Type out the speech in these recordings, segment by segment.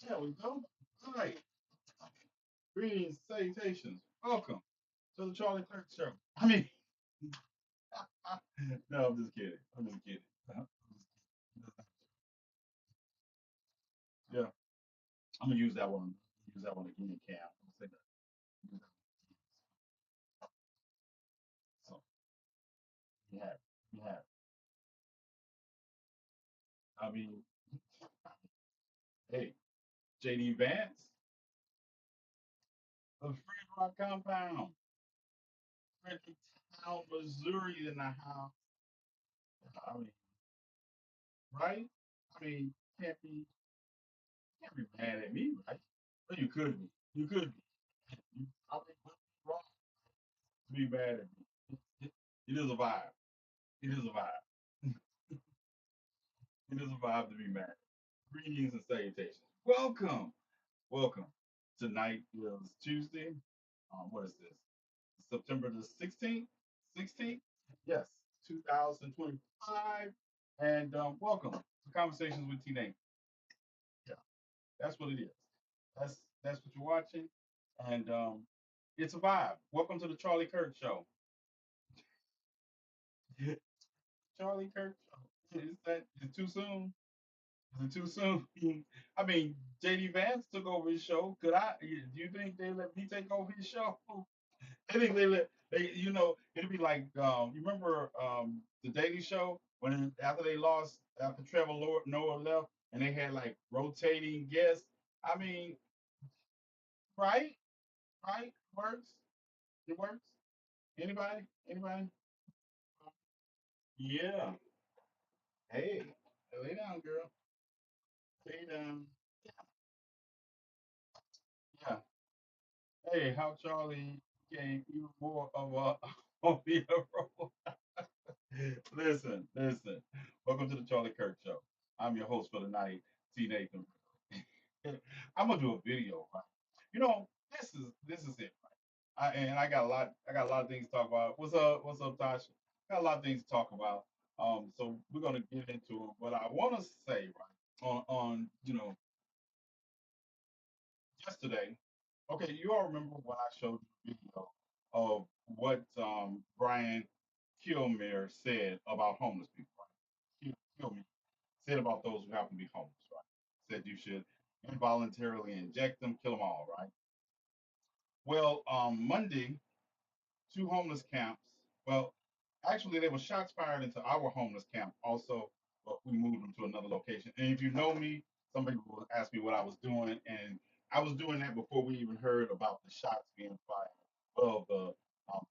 There we go. All right. Greetings, salutations. Welcome to the Charlie Kirk Show. No, I'm just kidding. I'm just kidding. Yeah, I'm gonna use that one. Use that one again, Cam. I'm gonna say that. Use that one. So you have, you have. I mean, hey, JD Vance, the Free Rock Compound, Fredericktown, Missouri, in the house. I mean, right? I mean, can't be can't be mad at me, right? Well, you could be. You could be. You probably would be wrong to be mad at me. It is a vibe. It is a vibe. It is a vibe to be mad. Greetings and salutations. Welcome. Welcome. Tonight is Tuesday. What is this? September the 16th? 16th? Yes, 2025. And welcome to Conversations with TNathan. Yeah, that's what it is. That's what you're watching. And it's a vibe. Welcome to the Charlie Kirk Show. Charlie Kirk Show. Is that is it too soon? Is it too soon? I mean, JD Vance took over his show. Could I? Do you think they let me take over his show? I think they let they. It'd be like you remember the Daily Show when after they lost after Trevor Noah left and they had like rotating guests. I mean, right, right, works. It works. Anybody? Anybody? Yeah. Hey, lay down, girl. Lay down. Yeah. Hey, how Charlie became even more of a of a hero. Listen, listen. Welcome to the Charlie Kirk Show. I'm your host for the night, TNathan. I'm gonna do a video, right? This is it, right? And I got a lot of things to talk about. What's up, Tasha? Got a lot of things to talk about. So we're gonna get into it. But I want to say, right, on yesterday. Okay, you all remember when I showed you a video of what Brian Kilmer said about homeless people, right? Kilmer said about those who happen to be homeless, right? Said you should involuntarily inject them, kill them all, right? Well, Monday, two homeless camps. Well, actually, there were shots fired into our homeless camp also, but we moved them to another location. And if you know me, somebody will ask me what I was doing, and I was doing that before we even heard about the shots being fired of the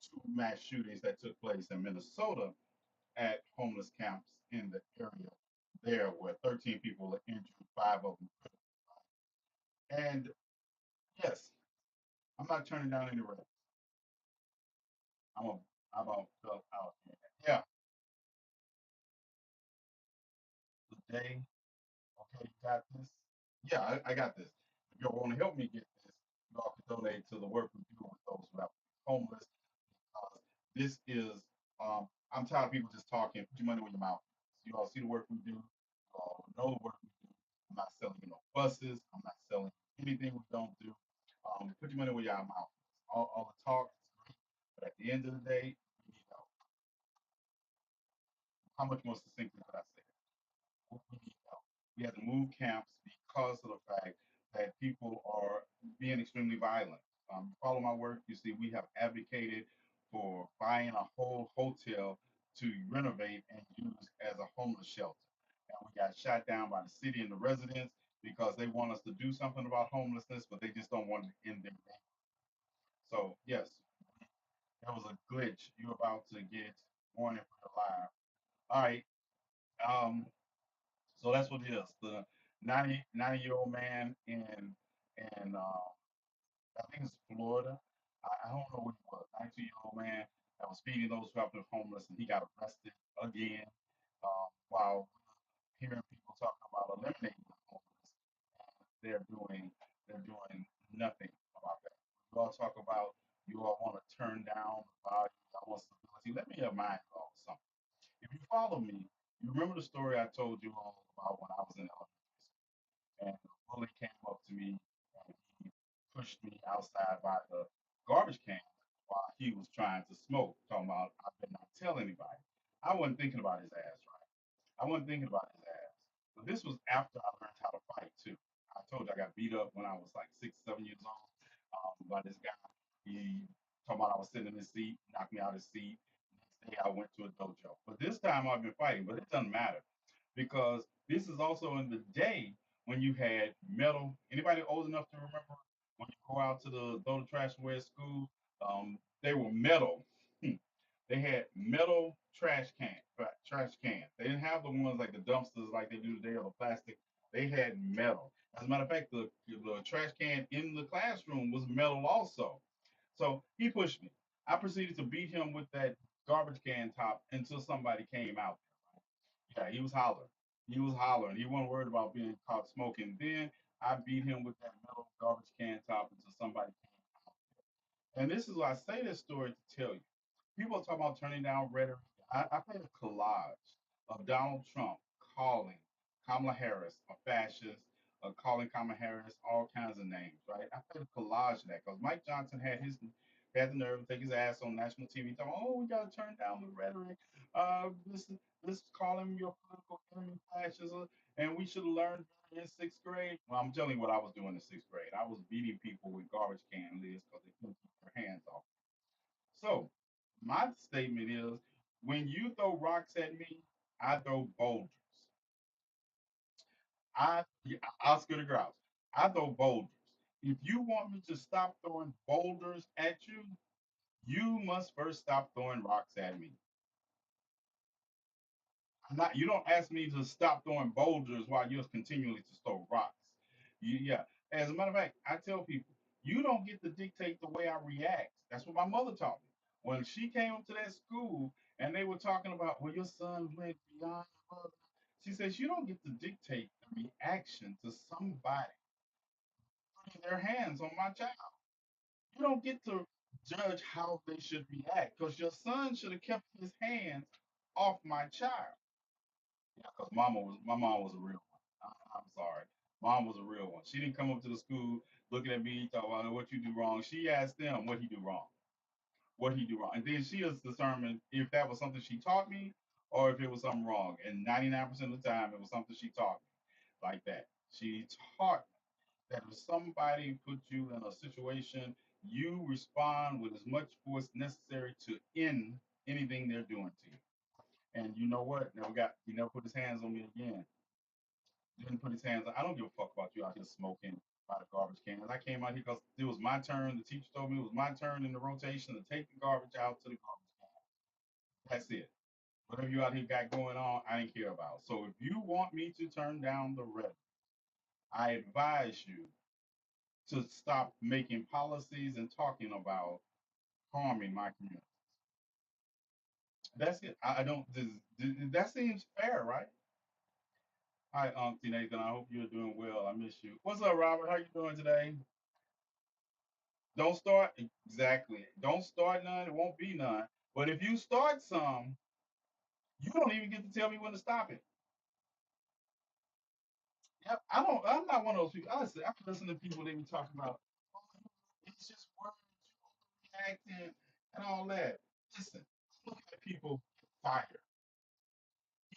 two mass shootings that took place in Minnesota at homeless camps in the area there, where 13 people were injured, five of them. And yes, I'm not turning down any rest. I'm a, I'm out here. Yeah, today. Okay, you got this? Yeah, I got this. If y'all want to help me get this, y'all can donate to the work we do with those who have homeless. This is, I'm tired of people just talking, put your money where your mouth is. You all see the work we do, you all know the work we do. I'm not selling you no buses, I'm not selling anything we don't do. Put your money where your mouth is. All the talk is great, but at the end of the day, we need help. How much more succinctly could I say it? We need help. We have to move camps because of the fact that people are being extremely violent. Follow my work, you see, we have advocated for buying a whole hotel to renovate and use as a homeless shelter. And we got shot down by the city and the residents because they want us to do something about homelessness, but they just don't want it in their name. So, yes, that was a glitch. You're about to get warning for your life. All right. Um, So that's what it is. The 90-year-old man in I think it's Florida. I don't know what he was. 92-year-old man that was feeding those who have been homeless, and he got arrested again. While hearing people talking about eliminating the homeless, and they're doing nothing about that. You all talk about you all want to turn down the value, y'all want stability. Let me remind you all something. If you follow me, you remember the story I told you all about when I was in elementary school, and a bully came up to outside by the garbage can while he was trying to smoke, talking about I better not tell anybody. I wasn't thinking about his ass, right? I wasn't thinking about his ass. But this was after I learned how to fight too. I told you I got beat up when I was like 6, 7 years old by this guy. He talking about I was sitting in his seat, knocked me out of his seat. Next day I went to a dojo. But this time I've been fighting, but it doesn't matter because this is also in the day when you had metal. Anybody old enough to remember when you go out to the throw the trash away at school? They were metal. They had metal trash cans. They didn't have the ones like the dumpsters like they do today or the plastic. They had metal. As a matter of fact, the trash can in the classroom was metal also. So he pushed me. I proceeded to beat him with that garbage can top until somebody came out. Yeah, he was hollering. He was hollering. He wasn't worried about being caught smoking. Then I beat him with that metal garbage can top until somebody came out. And this is why I say this story to tell you. People are talking about turning down rhetoric. I played a collage of Donald Trump calling Kamala Harris a fascist, calling Kamala Harris all kinds of names, right? I played a collage of that because Mike Johnson had the nerve to take his ass on national TV talking, oh, we gotta turn down the rhetoric. This call him your political enemy fascist, and we should have learned better in sixth grade. Well, I'm telling you what I was doing in sixth grade. I was beating people with garbage can lids because they couldn't keep their hands off. So my statement is when you throw rocks at me, I throw boulders. Yeah, Oscar the Grouch. I throw boulders. If you want me to stop throwing boulders at you, you must first stop throwing rocks at me. I'm not. You don't ask me to stop throwing boulders while you're continually to throw rocks. Yeah. As a matter of fact, I tell people you don't get to dictate the way I react. That's what my mother taught me. When she came up to that school and they were talking about, well, your son went beyond. She says you don't get to dictate the reaction to somebody putting their hands on my child. You don't get to judge how they should react because your son should have kept his hands off my child. Yeah, because my mom was a real one. I'm sorry. Mom was a real one. She didn't come up to the school looking at me, talking about what you do wrong. She asked them what he do wrong. What he do wrong. And then she has determined if that was something she taught me or if it was something wrong. And 99% of the time it was something she taught me like that. She taught me that if somebody puts you in a situation, you respond with as much force necessary to end anything they're doing to you. And you know what? He never put his hands on me again. Didn't put his hands on. I don't give a fuck about you out here smoking by the garbage cans. I came out here because it was my turn. The teacher told me it was my turn in the rotation to take the garbage out to the garbage can. That's it. Whatever you out here got going on, I didn't care about. So if you want me to turn down the rhetoric, I advise you to stop making policies and talking about harming my community. That's it. I don't. That seems fair, right? Hi, TNathan. I hope you're doing well. I miss you. What's up, Robert? How you doing today? Don't start exactly. Don't start none. It won't be none. But if you start some, you don't even get to tell me when to stop it. Yep. I don't. I'm not one of those people. I can listen to people they be talking about. Oh, it's just words, you overreacting, and all that. Listen, look at people get fired.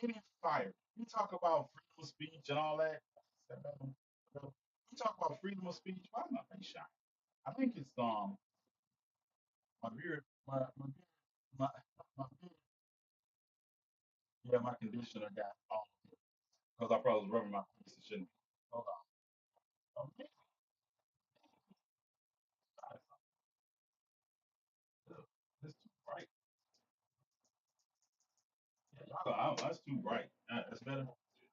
Getting fired. You talk about freedom of speech and all that. You talk about freedom of speech. Why am I shot? I think it's my beard, my, my beard. Yeah, my conditioner got off because I probably was rubbing my face and shouldn't. Hold on. Okay. It's too bright. Yeah, that's too bright. That's better.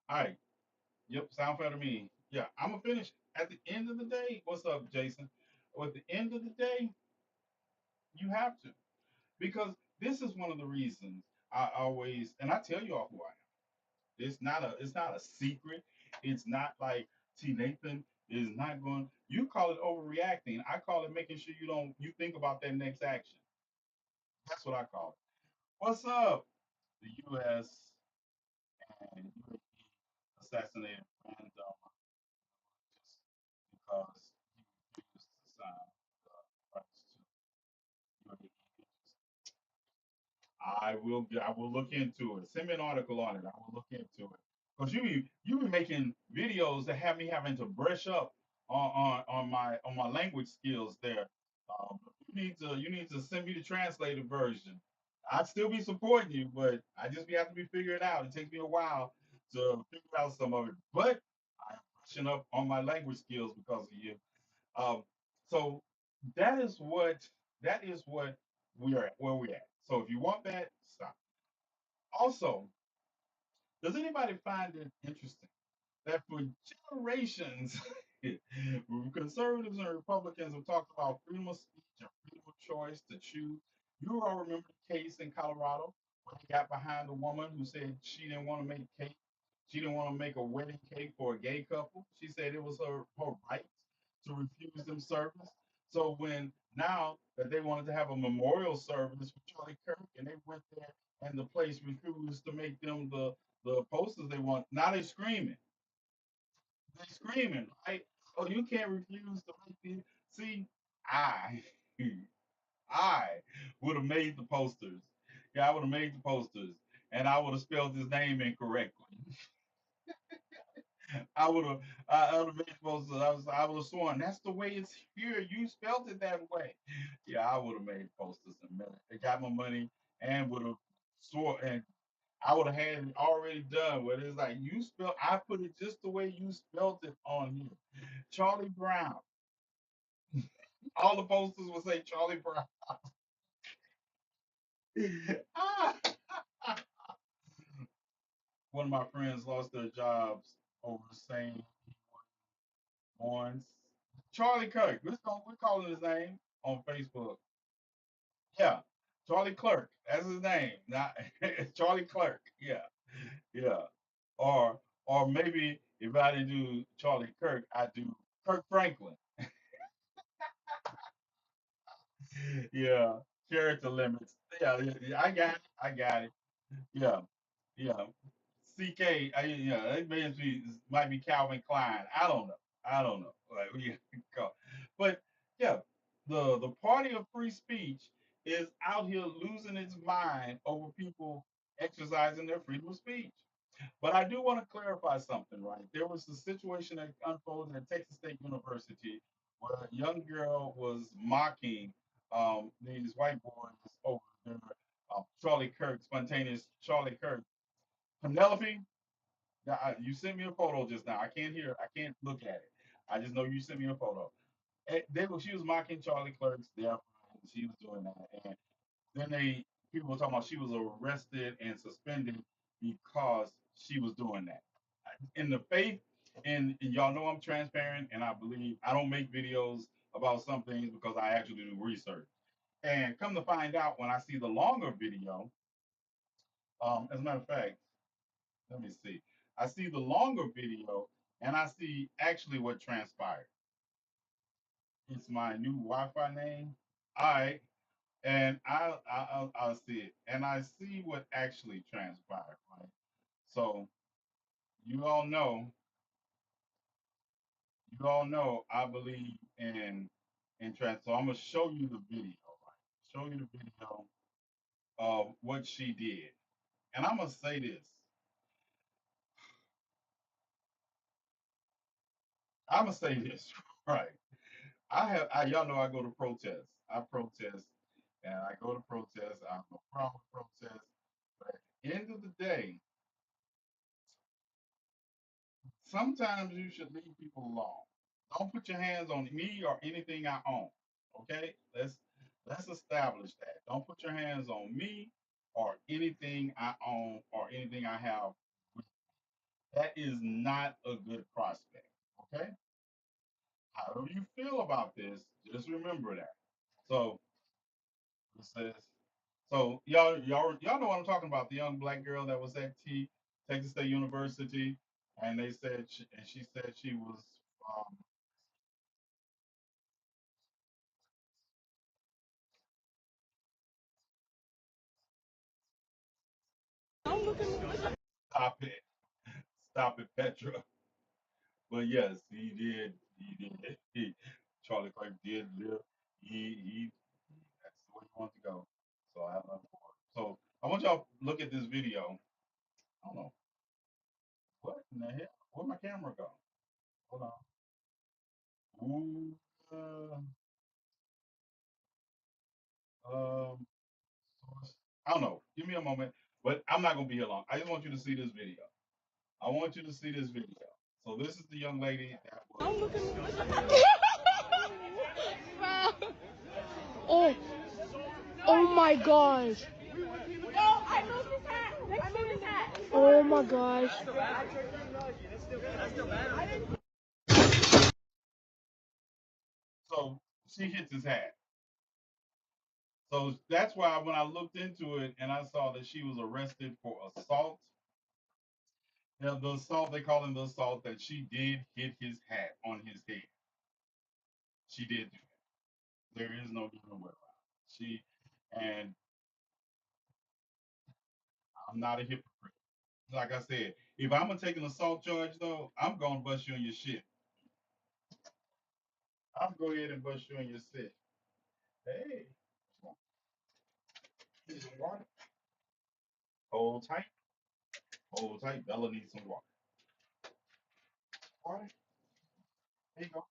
All right. Yep. Sound fair to me. Yeah, I'm gonna finish. At the end of the day, what's up, Jason? At the end of the day, you have to because this is one of the reasons I always and I tell you all who I am. It's not a secret. It's not like T Nathan is not going. You call it overreacting. I call it making sure you think about that next action. That's what I call it. What's up? The U.S. and UAE assassinated random just because he refused to sign. I will look into it. Send me an article on it. I will look into it. Because you be making videos that have me having to brush up on my language skills there. You need to send me the translated version. I'd still be supporting you, but I just have to be figuring it out. It takes me a while to figure out some of it. But I'm brushing up on my language skills because of you. Um, so that is what that is what we are at, where we're at. So if you want that, stop. Also, does anybody find it interesting that for generations, conservatives and Republicans have talked about freedom of speech and freedom of choice to choose? You all remember the case in Colorado when they got behind a woman who said she didn't want to make cake. She didn't want to make a wedding cake for a gay couple. She said it was her right to refuse them service. So when now that they wanted to have a memorial service for Charlie Kirk and they went there and the place refused to make them the posters they want, now they screaming. They screaming, right? Oh, you can't refuse to make these. See, I, I would have made the posters. Yeah, I would have made the posters, and I would have spelled his name incorrectly. I would have made the posters. I would have sworn that's the way it's here. You spelled it that way. Yeah, I would have made posters in a minute. They got my money and would have swore, and I would have had it already done. Where it's like you spell, I put it just the way you spelled it on here. Charlie Brown. All the posters would say Charlie Brown. Ah! One of my friends lost their jobs over saying once. Charlie Kirk. We're calling his name on Facebook. Yeah. Charlie Clerk. That's his name. Not Charlie Clerk. Yeah. Yeah. Or maybe if I didn't do Charlie Kirk, I do Kirk Franklin. Yeah. Character limits. Yeah, yeah, yeah, I got it. I got it. Yeah. Yeah. CK, yeah, that might be Calvin Klein. I don't know. I don't know. Like we call, but yeah, the party of free speech is out here losing its mind over people exercising their freedom of speech. But I do want to clarify something, right? There was a situation that unfolded at Texas State University where a young girl was mocking these white boys over their Charlie Kirk, spontaneous Charlie Kirk. Penelope, now, you sent me a photo just now. I can't hear. I can't look at it. I just know you sent me a photo. She was mocking Charlie Clerk's death. And she was doing that, and then people were talking about she was arrested and suspended because she was doing that. In the faith, and y'all know I'm transparent, and I believe I don't make videos about some things because I actually do research. And come to find out, when I see the longer video, as a matter of fact, let me see. I see the longer video and I see actually what transpired. It's my new Wi-Fi name. All right, and I'll see it, and I see what actually transpired. Right. So you all know, I believe in trans. So I'm gonna show you the video. Right. Show you the video of what she did, and I'm gonna say this. I'm gonna say this. Right. Y'all know I go to protests. I protest and I go to protest. I have no problem with protest. But at the end of the day, sometimes you should leave people alone. Don't put your hands on me or anything I own. Okay? Let's establish that. Don't put your hands on me or anything I own or anything I have. That is not a good prospect. Okay? However you feel about this, just remember that. So it says, so y'all know what I'm talking about. The young black girl that was at Texas State University, and she said she was um, stop it, stop it, Petra. But yes, he did. Charlie Clark did live. He that's the way he wanted to go. So I love him for it. So I want y'all to look at this video. I don't know what in the hell. Where'd my camera go? Hold on. Ooh, um, source. I don't know. Give me a moment, but I'm not gonna be here long. I just want you to see this video. I want you to see this video. So this is the young lady that I'm was. looking. Oh, oh my gosh. Oh, I moved his hat. I moved his hat. Oh my gosh. So she hits his hat. So that's why when I looked into it and I saw that she was arrested for assault, the assault they call him the assault that she did hit his hat on his head. She did do that. There is no getting away around it. She and I'm not a hypocrite. Like I said, if I'm gonna take an assault charge though, I'm gonna bust you on your shit. I'm gonna go ahead and bust you on your shit. Hey, this is water. Hold tight. Hold tight. Bella needs some water. Water. There you go.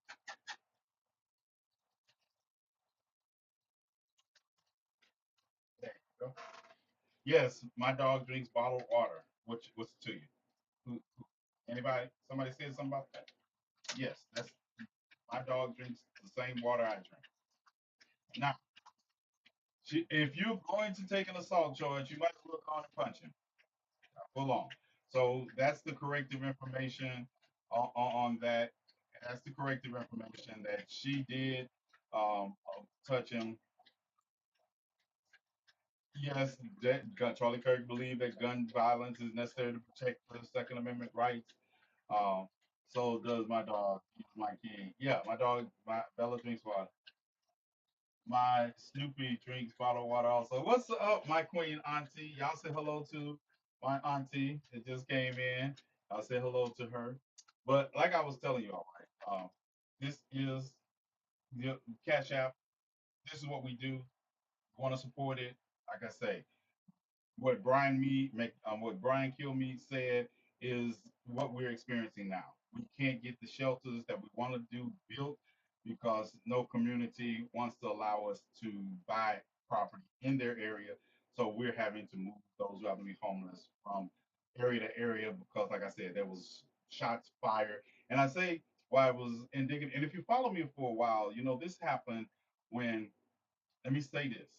There you go. Yes, my dog drinks bottled water. What's it to you? Anybody? Somebody said something about that? Yes, that's my dog drinks the same water I drink. Now, if you're going to take an assault charge, you might as well go on and punch him. Full on. So that's the corrective information on that. That's the corrective information that she did touch him. Yes, Charlie Kirk believed that gun violence is necessary to protect the Second Amendment rights. Um, so does my dog. He's my king. Yeah, my dog, my Bella drinks water. My Snoopy drinks bottled water also. What's up, my queen auntie? Y'all say hello to my auntie that just came in. I'll say hello to her. But like I was telling you all, right? This is the Cash App. This is what we do. Want to support it? Like I say, what Brian Kilmeade said is what we're experiencing now. We can't get the shelters that we want to do built because no community wants to allow us to buy property in their area. So we're having to move those who happen to be homeless from area to area because, like I said, there was shots fired. And I say why I was indignant. And if you follow me for a while, you know this happened when let me say this.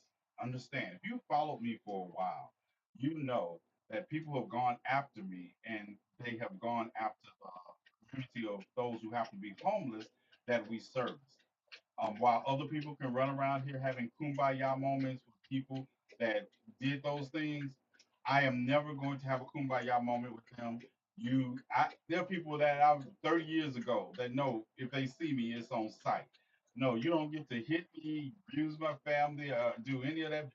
Understand, if you followed me for a while, you know that people have gone after me and they have gone after the community of those who happen to be homeless that we service. While other people can run around here having kumbaya moments with people that did those things, I am never going to have a kumbaya moment with them. There are people that I 30 years ago that know if they see me, it's on sight. No, you don't get to hit me, abuse my family, do any of that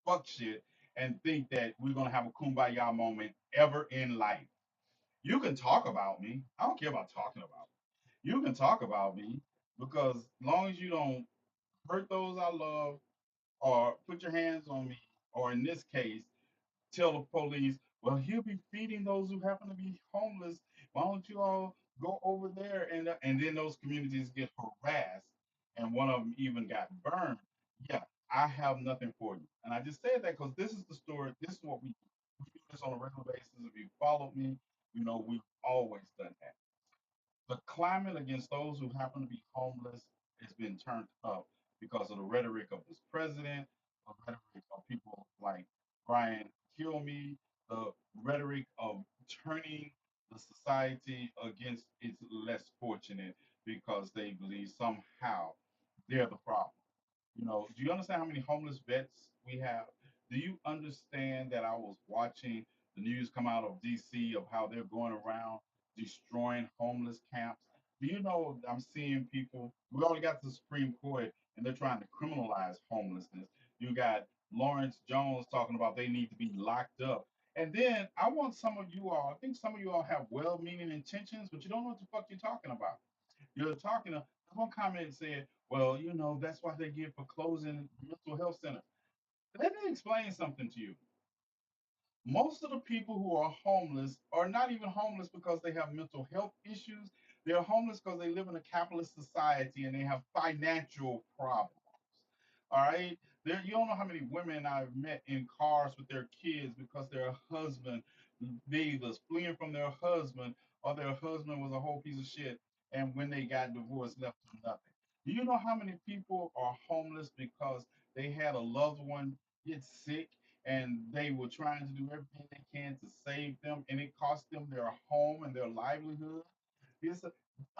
fuck shit, and think that we're gonna have a kumbaya moment ever in life. You can talk about me. I don't care about talking about me. You can talk about me because as long as you don't hurt those I love, or put your hands on me, or in this case, tell the police, well, he'll be feeding those who happen to be homeless. Why don't you all go over there? And then those communities get harassed, and one of them even got burned. Yeah, I have nothing for you. And I just said that because this is the story. This is what we do. We do this on a regular basis. If you followed me, you know we've always done that. The climate against those who happen to be homeless has been turned up because of the rhetoric of this president, the rhetoric of people like Brian Kilmeade, the rhetoric of turning the society against its less fortunate because they believe somehow they're the problem. You know, do you understand how many homeless vets we have? Do you understand that I was watching the news come out of DC of how they're going around destroying homeless camps? Do you know I'm seeing people? We already got to the Supreme Court and they're trying to criminalize homelessness. You got Lawrence Jones talking about they need to be locked up. And then I want some of you all, I think some of you all have well meaning intentions, but you don't know what the fuck you're talking about. You're talking to one comment said, well, you know, that's why they get for closing mental health centers. Let me explain something to you. Most of the people who are homeless are not even homeless because they have mental health issues. They're homeless because they live in a capitalist society and they have financial problems. All right. There, you don't know how many women I've met in cars with their kids because their husband, they either fleeing from their husband or their husband was a whole piece of shit. And when they got divorced, left them nothing. Do you know how many people are homeless because they had a loved one get sick and they were trying to do everything they can to save them, and it cost them their home and their livelihood? It's a,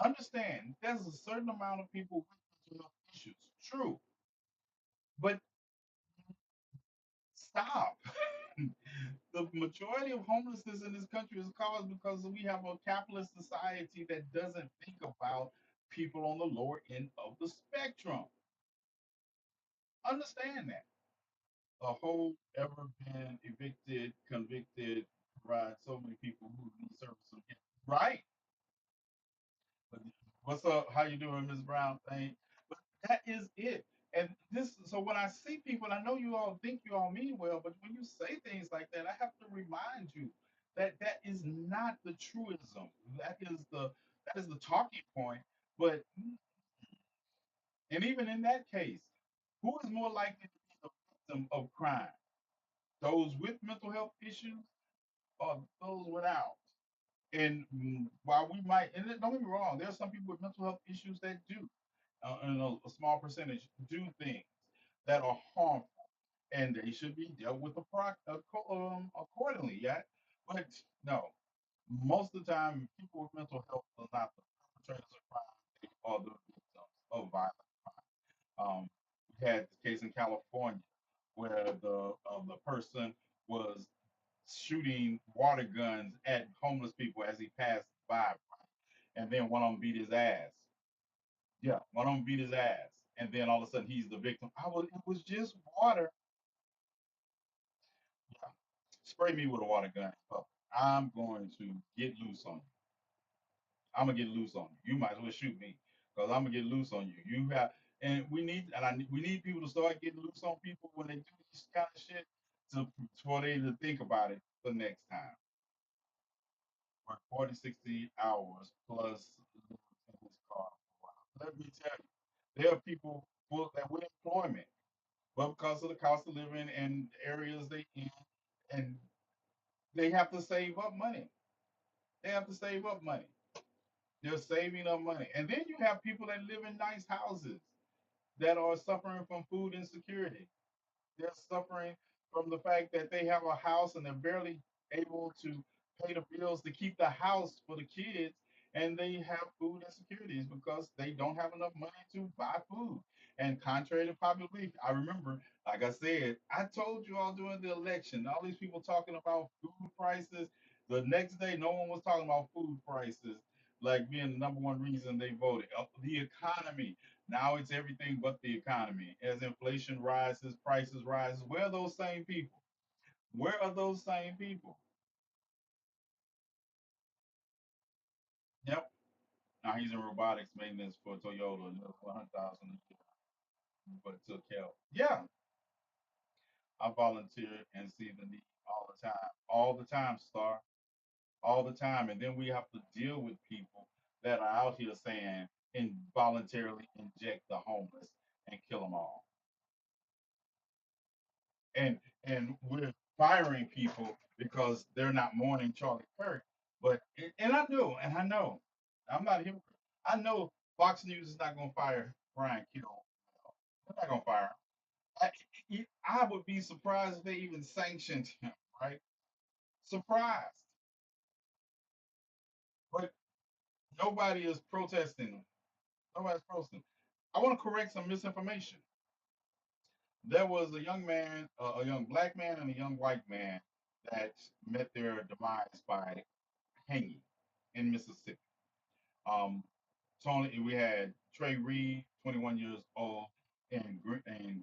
understand, there's a certain amount of people with mental health issues. True, but stop. The majority of homelessness in this country is caused because we have a capitalist society that doesn't think about people on the lower end of the spectrum. Understand that. A whole ever been evicted, convicted, right? So many people who need service. Right. What's up? How you doing, Ms. Brown? Thank. But that is it. And this, so when I see people, I know you all think you all mean well, but when you say things like that, I have to remind you that that is not the truism. That is the talking point. But and even in that case, who is more likely to be the victim of crime? Those with mental health issues or those without? And while we might, and don't get me wrong, there are some people with mental health issues that do, and a small percentage do things that are harmful, and they should be dealt with accordingly. Yeah, but no, most of the time, people with mental health are not the perpetrators of crime; they are the victims of violence. We had the case in California where the person was shooting water guns at homeless people as he passed by, and then one of them beat his ass. Yeah, one of them beat his ass, and then all of a sudden he's the victim. It was just water. Yeah, spray me with a water gun. I'm going to get loose on you. I'm gonna get loose on you. You might as well shoot me because I'm gonna get loose on you. You have, and we need people to start getting loose on people when they do this kind of shit to for they to think about it the next time. Work 40, 60 hours plus live in his car for a while. Let me tell you, there are people that with employment, but because of the cost of living and areas they in, and they have to save up money. They have to save up money. They're saving up money. And then you have people that live in nice houses that are suffering from food insecurity. They're suffering from the fact that they have a house and they're barely able to pay the bills to keep the house for the kids, and they have food insecurities because they don't have enough money to buy food. And contrary to popular belief, I remember, like I said, I told you all during the election, all these people talking about food prices. The next day, no one was talking about food prices like being the number one reason they voted. The economy, now it's everything but the economy. As inflation rises, prices rise. Where are those same people? Where are those same people? Yep. Now he's in robotics maintenance for Toyota, another 100,000 a year, but took help. Yeah, I volunteer and see the need all the time, Star, all the time. And then we have to deal with people that are out here saying involuntarily inject the homeless and kill them all. And we're firing people because they're not mourning Charlie Kirk. But and I know, I'm not a hypocrite. I know Fox News is not going to fire Brian Kittle. They're not going to fire him. I would be surprised if they even sanctioned him. Right? Surprised, but nobody is protesting. Nobody's protesting. I want to correct some misinformation. There was a young man, a young black man, and a young white man that met their demise by hanging in Mississippi. Um, Tony, we had Trey Reed, 21 years old, in Cleveland,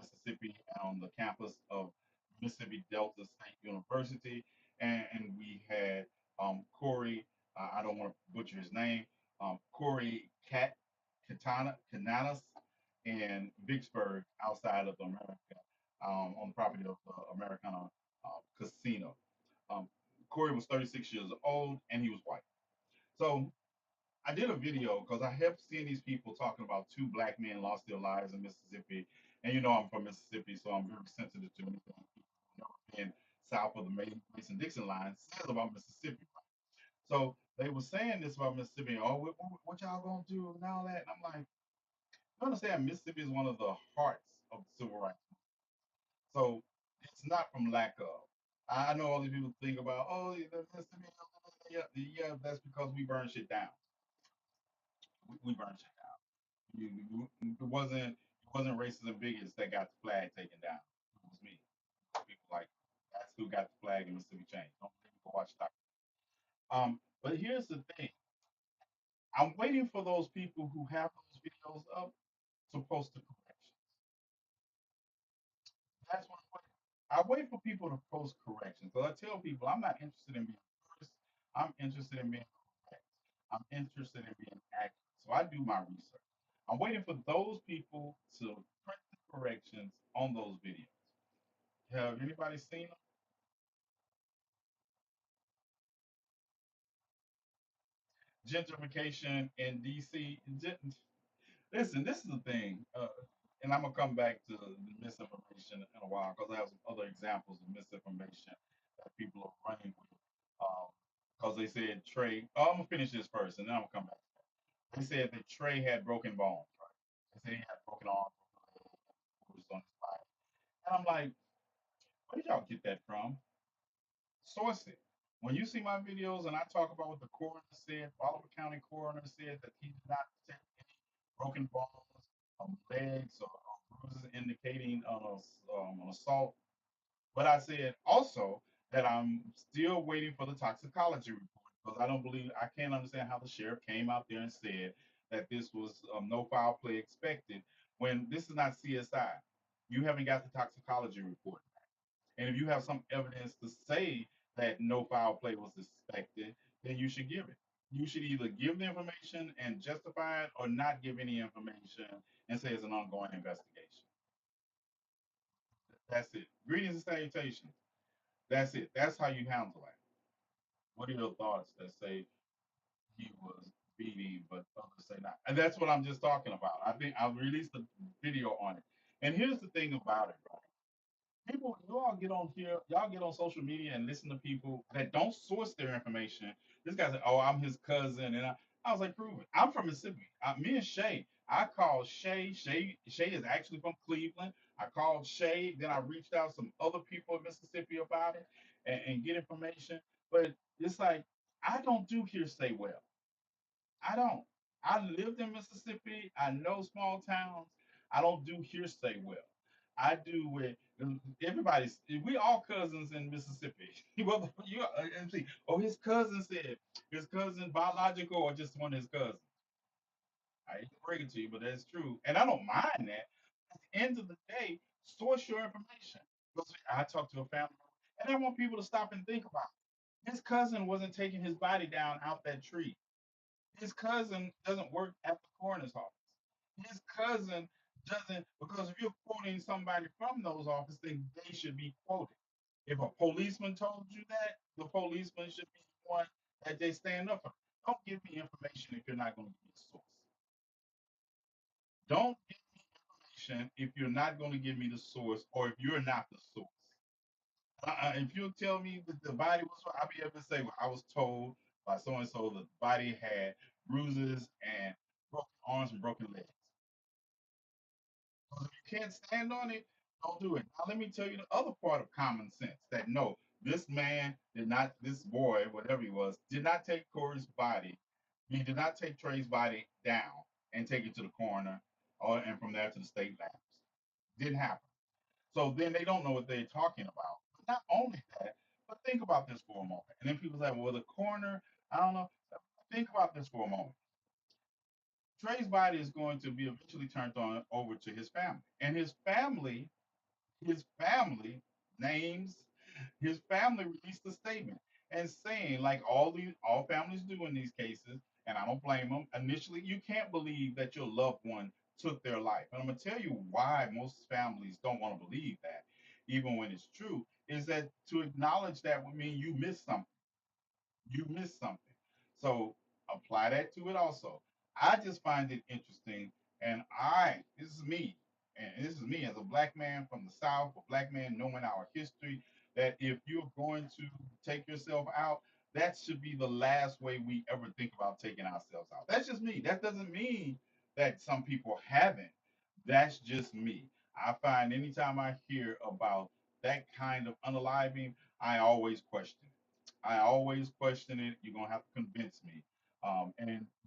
Mississippi, on the campus of Mississippi Delta State University, and we had Corey. I don't want to butcher his name. Corey Kananas in Vicksburg, outside of America, on the property of Americana casino. Um, Corey was 36 years old and he was white. So I did a video because I have seen these people talking about two black men lost their lives in Mississippi. And you know I'm from Mississippi, so I'm very sensitive to anything people who never been south of the Mason Dixon line says about Mississippi. So they were saying this about Mississippi. Oh, what y'all gonna do and all that? And I'm like, you understand, Mississippi is one of the hearts of the civil rights. So it's not from lack of. I know all these people think about, oh, the Mississippi, yeah, yeah, that's because we burn shit down. We burn shit down. It wasn't racists and bigots that got the flag taken down. It was me. People like that's who got the flag in Mississippi change. Don't believe me, go watch Topical. But here's the thing. I'm waiting for those people who have those videos up to post the corrections. That's what I'm waiting. I wait for people to post corrections. So I tell people I'm not interested in being first. I'm interested in being correct. I'm interested in being accurate. So I do my research. I'm waiting for those people to print the corrections on those videos. Have anybody seen them? Gentrification in DC. Listen, this is the thing, and I'm gonna come back to the misinformation in a while because I have some other examples of misinformation that people are running with. Because they said Trey. Oh, I'm gonna finish this first, and then I'm gonna come back. They said that Trey had broken bones, right? They said he had broken arm, broken leg, bruises on his body, and I'm like, where did y'all get that from? Source it. When you see my videos and I talk about what the coroner said, Bolivar County coroner said that he did not detect any broken bones, legs, or bruises indicating an assault. But I said also that I'm still waiting for the toxicology report because I can't understand how the sheriff came out there and said that this was no foul play expected when this is not CSI. You haven't got the toxicology report. And if you have some evidence to say that no foul play was suspected, then you should give it. You should either give the information and justify it or not give any information and say it's an ongoing investigation. That's it. Greetings and salutations. That's it. That's how you handle it. What are your thoughts that say he was beating, but others say not? And that's what I'm just talking about. I think I've released a video on it. And here's the thing about it, right? People, you all get on here, y'all get on social media and listen to people that don't source their information. This guy said, "Oh, I'm his cousin," and I was like, "Prove it." I'm from Mississippi. Me and Shay, I called Shay. Shay is actually from Cleveland. I called Shay. Then I reached out to some other people in Mississippi about it and get information. But it's like I don't do hearsay well. I don't. I lived in Mississippi. I know small towns. I don't do hearsay well. I do with everybody's. We all cousins in Mississippi. Well, you and see. Oh, his cousin said his cousin biological or just one of his cousins. I hate to break it to you, but that's true, and I don't mind that. At the end of the day, source your information. Because I talked to a family member, and I want people to stop and think about it. His cousin wasn't taking his body down out that tree. His cousin doesn't work at the coroner's office. His cousin doesn't, because if you're quoting somebody from those offices, then they should be quoted. If a policeman told you that, the policeman should be the one that they stand up for. Don't give me information if you're not going to give me a source. Don't give me information if you're not going to give me the source or if you're not the source. If you tell me that the body was, I'll be able to say, well, I was told by so and so the body had bruises and broken arms and broken legs. Because if you can't stand on it, don't do it. Now, let me tell you the other part of common sense that no, this man did not, this boy, whatever he was, did not take Corey's body. He did not take Trey's body down and take it to the coroner and from there to the state labs. Didn't happen. So then they don't know what they're talking about. But not only that, but think about this for a moment. And then people say, well, the coroner, I don't know. Think about this for a moment. Trey's body is going to be eventually turned on over to his family. And his family names, his family released a statement and saying, like all families do in these cases, and I don't blame them. Initially, you can't believe that your loved one took their life, and I'm gonna tell you why most families don't want to believe that even when it's true, is that to acknowledge that would mean you missed something. You missed something. So apply that to it also. I just find it interesting, and this is me, and this is me as a black man from the South, a black man knowing our history, that if you're going to take yourself out, that should be the last way we ever think about taking ourselves out. That's just me. That doesn't mean that some people haven't. That's just me. I find anytime I hear about that kind of unaliving, I always question it. I always question it. You're gonna have to convince me.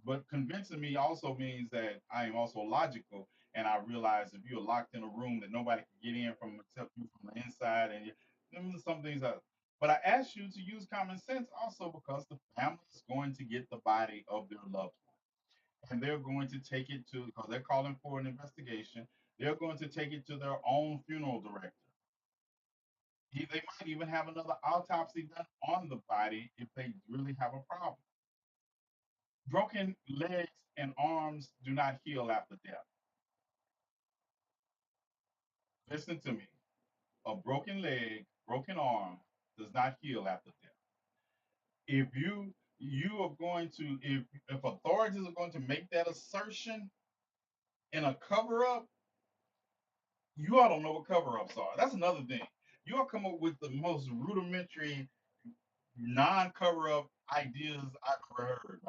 But convincing me also means that I am also logical, and I realize if you're locked in a room that nobody can get in from except you from the inside, and some things are. But I ask you to use common sense also because the family is going to get the body of their loved one, and they're going to take it to because they're calling for an investigation. They're going to take it to their own funeral director. They might even have another autopsy done on the body if they really have a problem. Broken legs and arms do not heal after death. Listen to me. A broken leg, broken arm does not heal after death. If you are going to if authorities are going to make that assertion in a cover up, you all don't know what cover ups are. That's another thing. You all come up with the most rudimentary non-cover up ideas I've ever heard.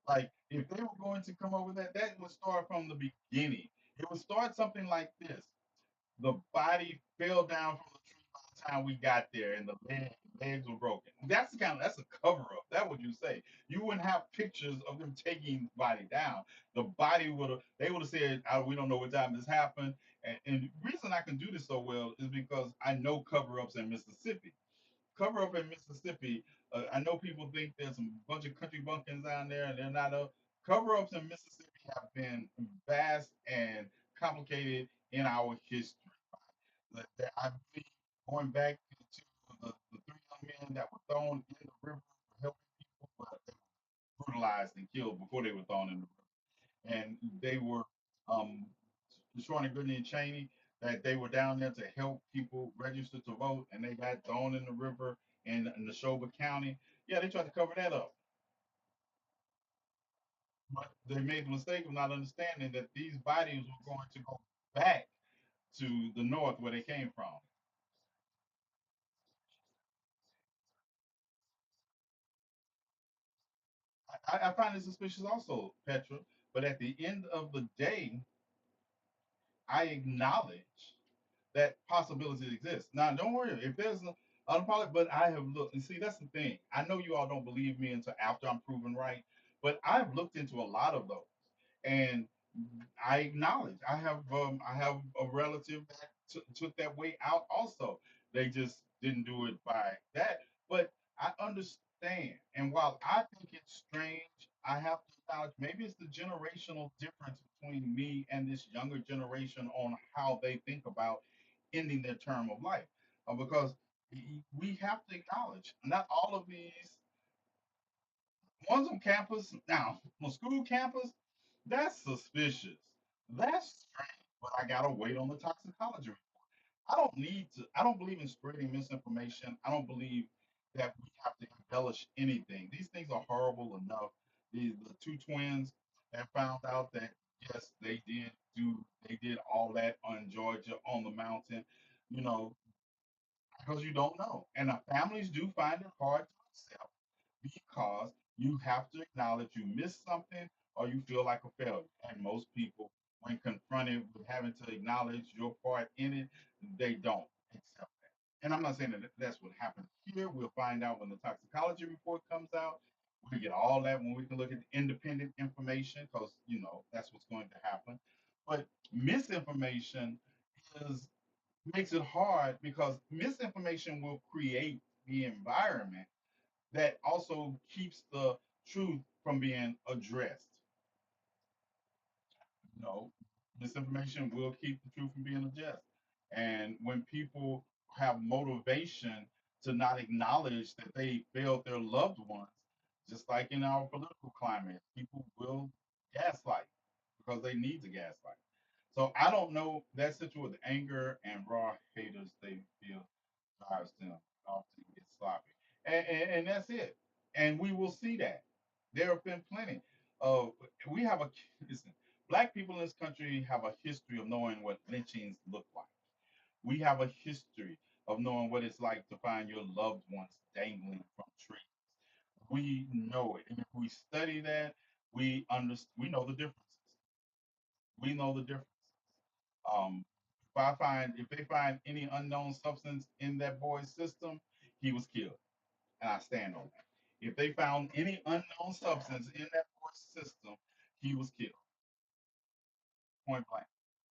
Like if they were going to come up with that, that would start from the beginning. It would start something like this: the body fell down from the tree by the time we got there, and the legs were broken. That's a cover up. That would you say? You wouldn't have pictures of them taking the body down. The body would have said, "We don't know what time this happened." And the reason I can do this so well is because I know cover ups in Mississippi. Cover up in Mississippi. I know people think there's a bunch of country bumpkins down there, and they're not up. Cover ups in Mississippi have been vast and complicated in our history. I believe going back to the three young men that were thrown in the river for helping people, but they were brutalized and killed before they were thrown in the river. And they were um, Shorty Goodney and Cheney, that they were down there to help people register to vote, and they got thrown in the river in Neshoba County. Yeah, they tried to cover that up, but they made the mistake of not understanding that these bodies were going to go back to the north where they came from. I find it suspicious also, Petra. But at the end of the day, I acknowledge that possibilities exist. Now, don't worry if there's a unapologetic, but I have looked and see that's the thing. I know you all don't believe me until after I'm proven right, but I've looked into a lot of those, and I acknowledge I have a relative that took that way out also. They just didn't do it by that, but I understand. And while I think it's strange, I have to acknowledge maybe it's the generational difference between me and this younger generation on how they think about ending their term of life. Because we have to acknowledge not all of these ones on campus now, on school campus, that's suspicious. That's strange, but I gotta wait on the toxicology report. I don't believe in spreading misinformation. I don't believe that we have to embellish anything. These things are horrible enough. The two twins that found out that yes, they did all that on Georgia on the mountain, you know, because you don't know. And the families do find it hard to accept because you have to acknowledge you missed something or you feel like a failure. And most people, when confronted with having to acknowledge your part in it, they don't accept that. And I'm not saying that that's what happened here. We'll find out when the toxicology report comes out. We get all that when we can look at the independent information because, that's what's going to happen. But misinformation is makes it hard because misinformation will create the environment that also keeps the truth from being addressed. You know, misinformation will keep the truth from being addressed. And when people have motivation to not acknowledge that they failed their loved ones, just like in our political climate, people will gaslight because they need to gaslight. So I don't know that situation with anger and raw haters they feel drives them often get sloppy, and that's it. And we will see that. There have been plenty of. We have a listen. Black people in this country have a history of knowing what lynchings look like. We have a history of knowing what it's like to find your loved ones dangling from trees. We know it, and if we study that, we know the differences. We know the differences. Um, if they find any unknown substance in that boy's system, he was killed, and I stand on that. If they found any unknown substance in that boy's system, he was killed, point blank.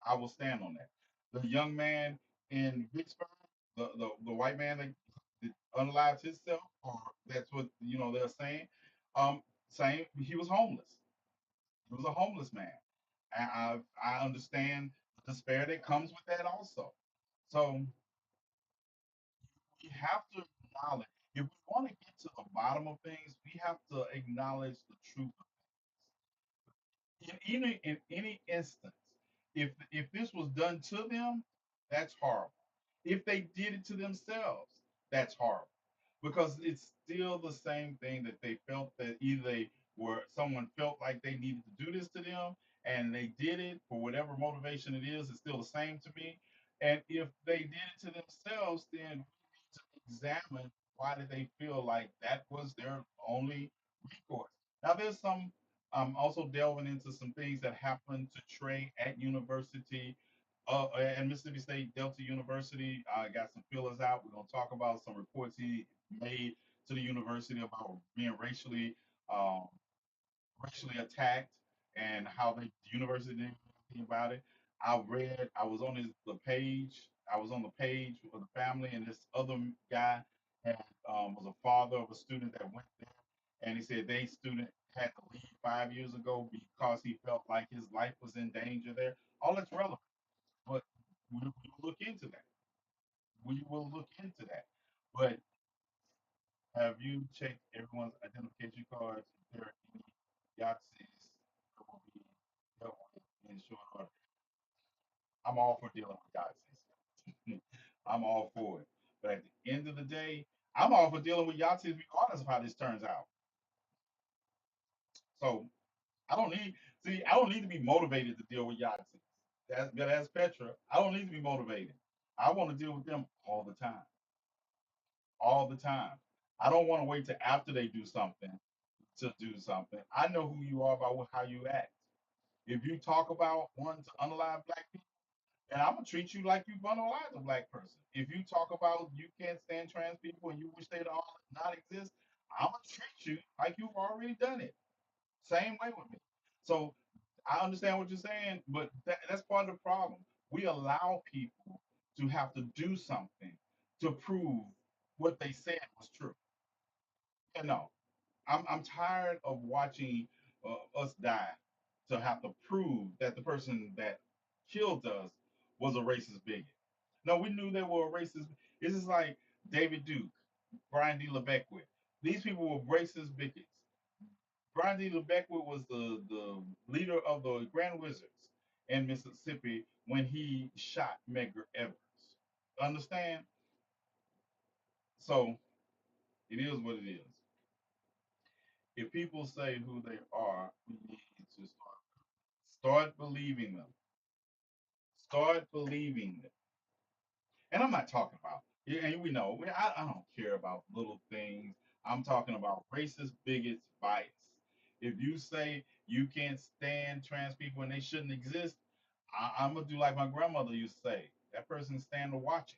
I will stand on that. The young man in Vicksburg, the white man that unalived himself, or that's what they're saying. Saying he was homeless. He was a homeless man, and I understand the despair that comes with that also. So we have to acknowledge if we want to get to the bottom of things, we have to acknowledge the truth of in any instance, if this was done to them, that's horrible. If they did it to themselves, that's horrible. Because it's still the same thing that they felt that either they were someone felt like they needed to do this to them and they did it for whatever motivation it is, it's still the same to me. And if they did it to themselves, then we need to examine why did they feel like that was their only recourse. Now there's some also delving into some things that happened to Trey at university, at Mississippi State Delta University. I got some feelers out. We're going to talk about some reports he made to the university about being um, racially attacked and how the university didn't do anything about it. I was on the page. I was on the page with the family, and this other guy was a father of a student that went there, and he said they student had to leave 5 years ago because he felt like his life was in danger there. All that's relevant, but we will look into that. We will look into that. But have you checked everyone's identification cards? If there are any Yahtzees that will be dealt with in short order. I'm all for dealing with Yahtzees. I'm all for it. But at the end of the day, I'm all for dealing with Yahtzees regardless of how this turns out. So I don't need I don't need to be motivated to deal with Yahtzees. That's Petra. I don't need to be motivated. I want to deal with them all the time. All the time. I don't want to wait till after they do something to do something. I know who you are by how you act. If you talk about wanting to unalive black people, then I'm gonna treat you like you've unalived a black person. If you talk about you can't stand trans people and you wish they'd all not exist, I'm gonna treat you like you've already done it. Same way with me. So I understand what you're saying, but that's part of the problem. We allow people to have to do something to prove what they said was true. And no, I'm tired of watching us die to have to prove that the person that killed us was a racist bigot. No, we knew they were a racist. It's just like David Duke, Brian D. LeBeckwith. These people were racist bigots. Brian D. LeBeckwith was the leader of the Grand Wizards in Mississippi when he shot Medgar Evers. Understand? So it is what it is. If people say who they are, we need to start believing them. Start believing them. And I'm not talking about, and we know, I don't care about little things. I'm talking about racist, bigots, bias. If you say you can't stand trans people and they shouldn't exist, I'm going to do like my grandmother used to say that person stand to watching.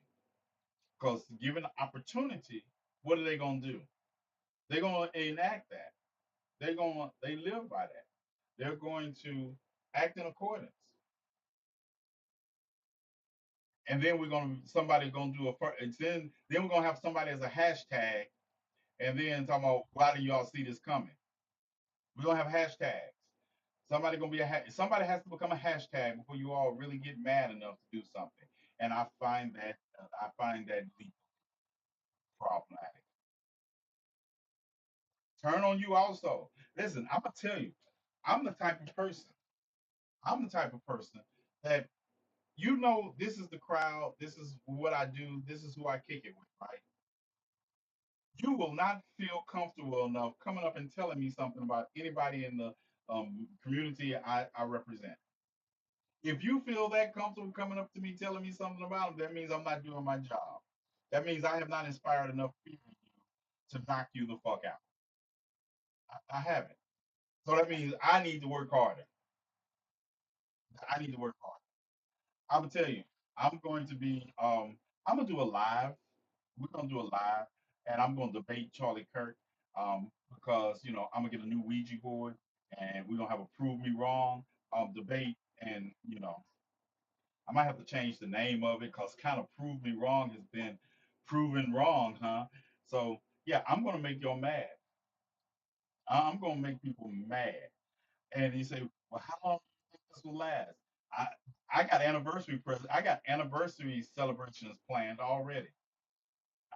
Because given the opportunity, what are they going to do? They're going to enact that. They live by that. They're going to act in accordance. And then somebody gonna do and then we're gonna have somebody as a hashtag, and then talking about why do y'all see this coming? We're gonna have hashtags. Somebody has to become a hashtag before you all really get mad enough to do something. And I find that deeply problematic. Turn on you also. Listen, I'm gonna tell you, I'm the type of person. I'm the type of person that You know, this is the crowd. This is what I do. This is who I kick it with, right? You will not feel comfortable enough coming up and telling me something about anybody in the community I represent. If you feel that comfortable coming up to me telling me something about them, that means I'm not doing my job. That means I have not inspired enough fear in you to knock you the fuck out. I haven't. So that means I need to work harder. I need to work harder. I'm gonna tell you, I'm going to be I'm gonna do a live. We're gonna do a live, and I'm gonna debate Charlie Kirk because I'm gonna get a new Ouija board, and we're gonna have a prove me wrong debate, and I might have to change the name of it because kind of prove me wrong has been proven wrong, huh? So yeah, I'm gonna make y'all mad. I'm gonna make people mad. And he say, well, how long do you think this will last? I I got anniversary celebrations planned already.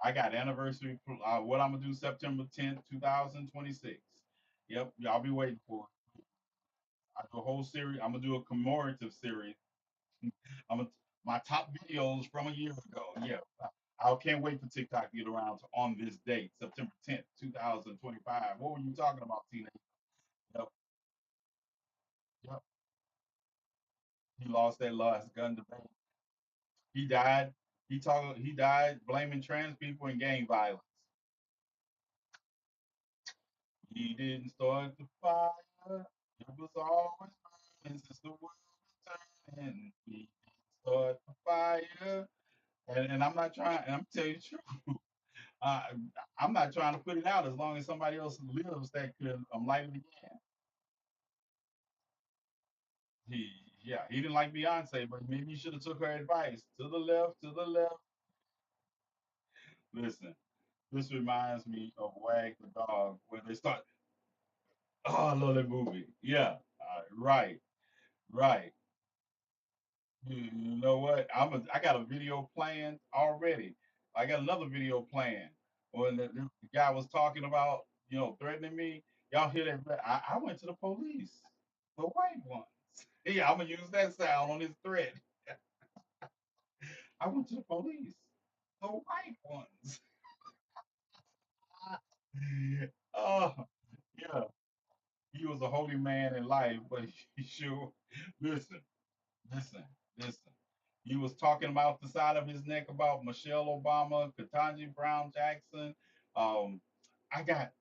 I got anniversary. What I'm gonna do September 10th, 2026. Yep, y'all be waiting for it. I do a whole series. I'm gonna do a commemorative series. I'm gonna, my top videos from a year ago. Yeah, I can't wait for TikTok to get around to on this date, September 10th, 2025. What were you talking about, Tina? Yep, yep. He lost that last gun debate. He died. He died blaming trans people and gang violence. He didn't start the fire. It was always burning since the world was turning. He didn't start the fire. And I'm not trying, and I'm telling you the truth. Uh, I'm not trying to put it out as long as somebody else lives that could light it again. He, yeah, he didn't like Beyonce, but maybe he should have took her advice. To the left, to the left. Listen, this reminds me of Wag the Dog, where they start. Oh, I love that movie. Yeah, right, right. You know what? I got a video planned already. I got another video planned. When the guy was talking about, threatening me. Y'all hear that? I went to the police. The white ones. Yeah, I'm gonna use that sound on his threat. I went to the police. The white ones. Oh, yeah. He was a holy man in life, but he sure listen. Listen, listen. He was talking about the side of his neck about Michelle Obama, Ketanji Brown Jackson. Um, I got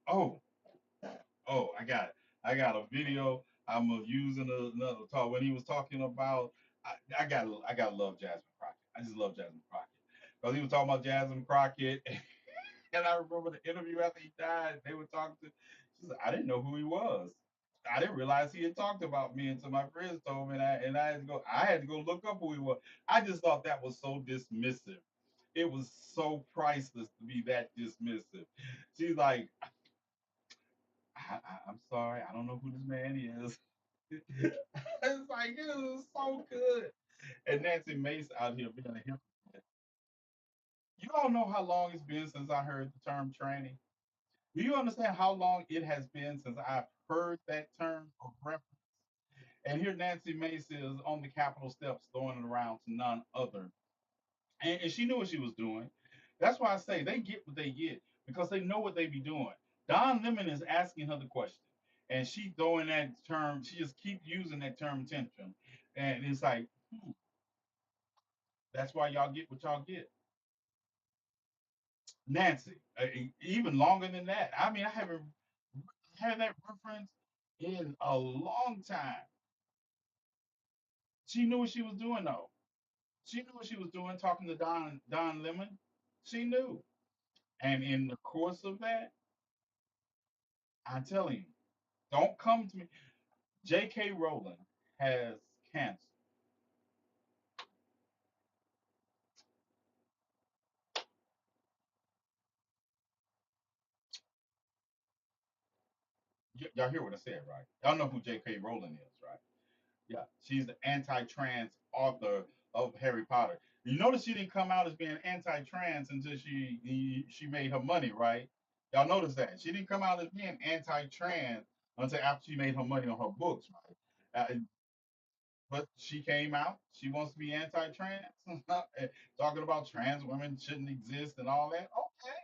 I got it. I got a video. I'm using another talk when he was talking about. I got to love Jasmine Crockett. I just love Jasmine Crockett because he was talking about Jasmine Crockett, and I remember the interview after he died. They were talking to. She said, "I didn't know who he was. I didn't realize he had talked about me until my friends told me, and I had to go. I had to go look up who he was. I just thought that was so dismissive. It was so priceless to be that dismissive. She's like, I'm sorry, I don't know who this man is. It's like it was so good. And Nancy Mace out here being a hypocrite. You don't know how long it's been since I heard the term tranny. Do you understand how long it has been since I've heard that term of reference? And here Nancy Mace is on the Capitol steps throwing it around to none other. And she knew what she was doing. That's why I say they get what they get because they know what they be doing. Don Lemon is asking her the question. And she throwing that term, she just keep using that term tantrum. And it's like, that's why y'all get what y'all get. Nancy, even longer than that. I mean, I haven't had that reference in a long time. She knew what she was doing though. She knew what she was doing, talking to Don Lemon. She knew. And in the course of that, I'm telling you, don't come to me. J.K. Rowling has cancer. Y'all hear what I said, right? Y'all know who J.K. Rowling is, right? Yeah, she's the anti-trans author of Harry Potter. You notice she didn't come out as being anti-trans until she made her money, right? Y'all notice that she didn't come out as being anti-trans until after she made her money on her books, right? but she came out. She wants to be anti-trans, talking about trans women shouldn't exist and all that. Okay,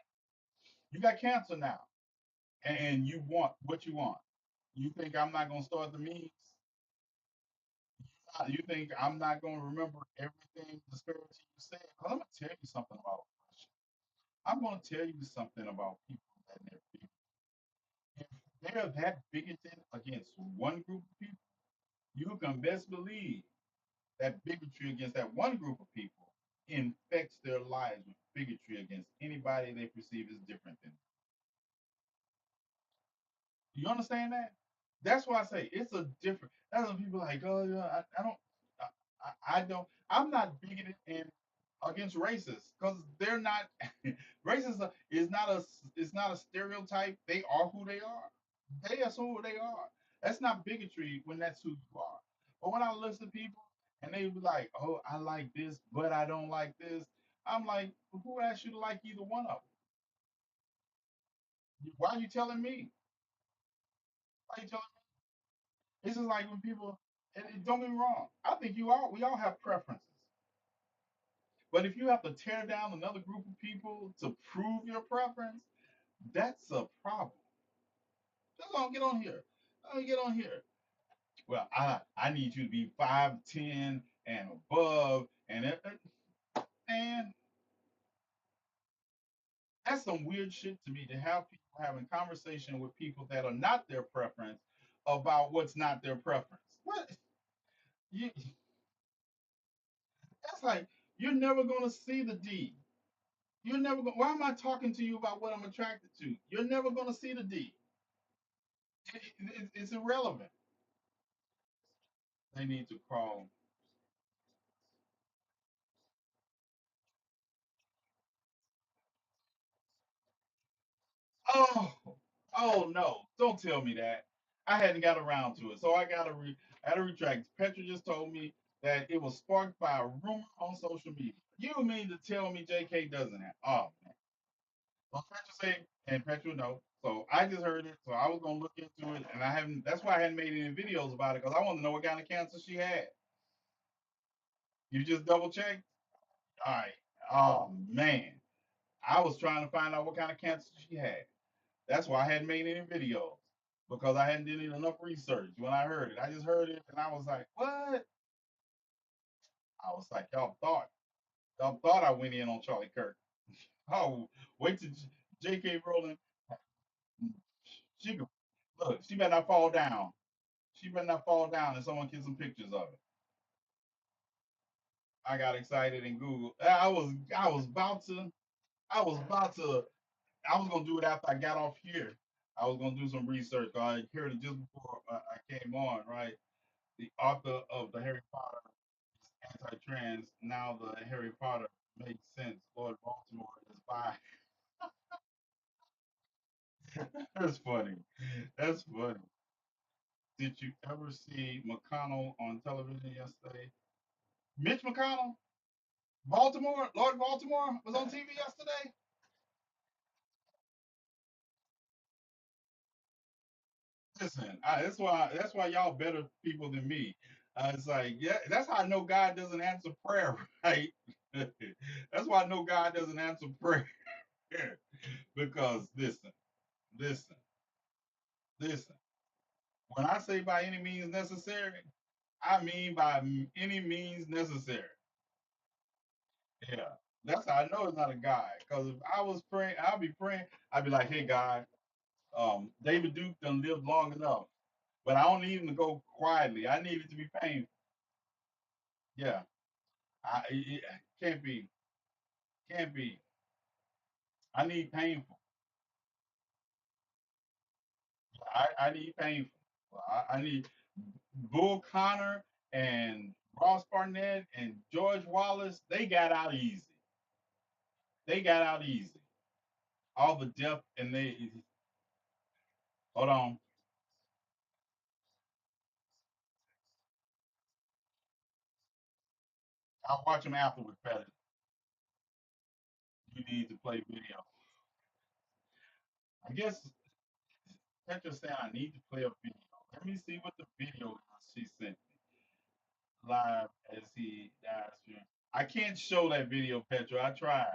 you got cancer now, and you want what you want. You think I'm not gonna start the memes? You think I'm not gonna remember everything disparity you said? Well, I'm gonna tell you something about oppression. I'm gonna tell you something about people that they're bigoted. If they're that bigoted against one group of people, you can best believe that bigotry against that one group of people infects their lives with bigotry against anybody they perceive as different than them. You understand that? That's why I say it's a different. That's when people are like, oh yeah, I don't, I don't. I'm not bigoted and against racists because they're not. Racist is not a. It's not a stereotype. They are who they are. They are who they are. That's not bigotry when that's who you are. But when I listen to people and they be like, oh, I like this, but I don't like this. I'm like, who asked you to like either one of them? Why are you telling me? Why are you telling This is like when people, don't get me wrong, I think we all have preferences. But if you have to tear down another group of people to prove your preference, that's a problem. Just don't get on here. Don't get on here. Well, I need you to be 5'10" and above, and that's some weird shit to me to have people having conversation with people that are not their preference about what's not their preference. What you that's like you're never gonna see the D. You're never going. Why am I talking to you about what I'm attracted to? You're never going to see the D. It's irrelevant. They need to crawl. Oh, oh no! Don't tell me that. I hadn't got around to it, so I got to retract. Petra just told me that it was sparked by a rumor on social media. You mean to tell me JK doesn't have? Oh man. Well, Petra said, and Petra know. So I just heard it, so I was gonna look into it, and I haven't. That's why I hadn't made any videos about it because I want to know what kind of cancer she had. You just double checked? All right. Oh man. I was trying to find out what kind of cancer she had. That's why I hadn't made any videos. Because I hadn't done enough research when I heard it. I just heard it and I was like, what? I was like, y'all thought I went in on Charlie Kirk. Oh, wait till J.K. Rowling. She could look, she better not fall down. She better not fall down and someone get some pictures of it. I got excited and Googled. I was about to I was gonna do it after I got off here. I was gonna do some research. I heard it just before I came on. Right, the author of the Harry Potter is anti-trans. Now the Harry Potter makes sense. Lord Baltimore is by. That's funny. That's funny. Did you ever see McConnell on television yesterday? Mitch McConnell, Baltimore, Lord Baltimore was on TV yesterday. Listen, that's why y'all better people than me. It's like, yeah, that's how I know God doesn't answer prayer, right? That's why I know God doesn't answer prayer. Because listen, listen. When I say by any means necessary, I mean by any means necessary. Yeah, that's how I know it's not a God. Because if I was praying, I'll be praying. I'd be like, hey God, David Duke done lived long enough, but I don't need him to go quietly. I need it to be painful. Yeah, it can't be, can't be. I need painful. I need painful. I need Bull Connor and Ross Barnett and George Wallace. They got out easy. They got out easy. All the depth and they hold on. I'll watch them afterwards, Petty. You need to play video. I guess Petra said I need to play a video. Let me see what the video is she sent me. live as he dies. I can't show that video, Petra. I tried.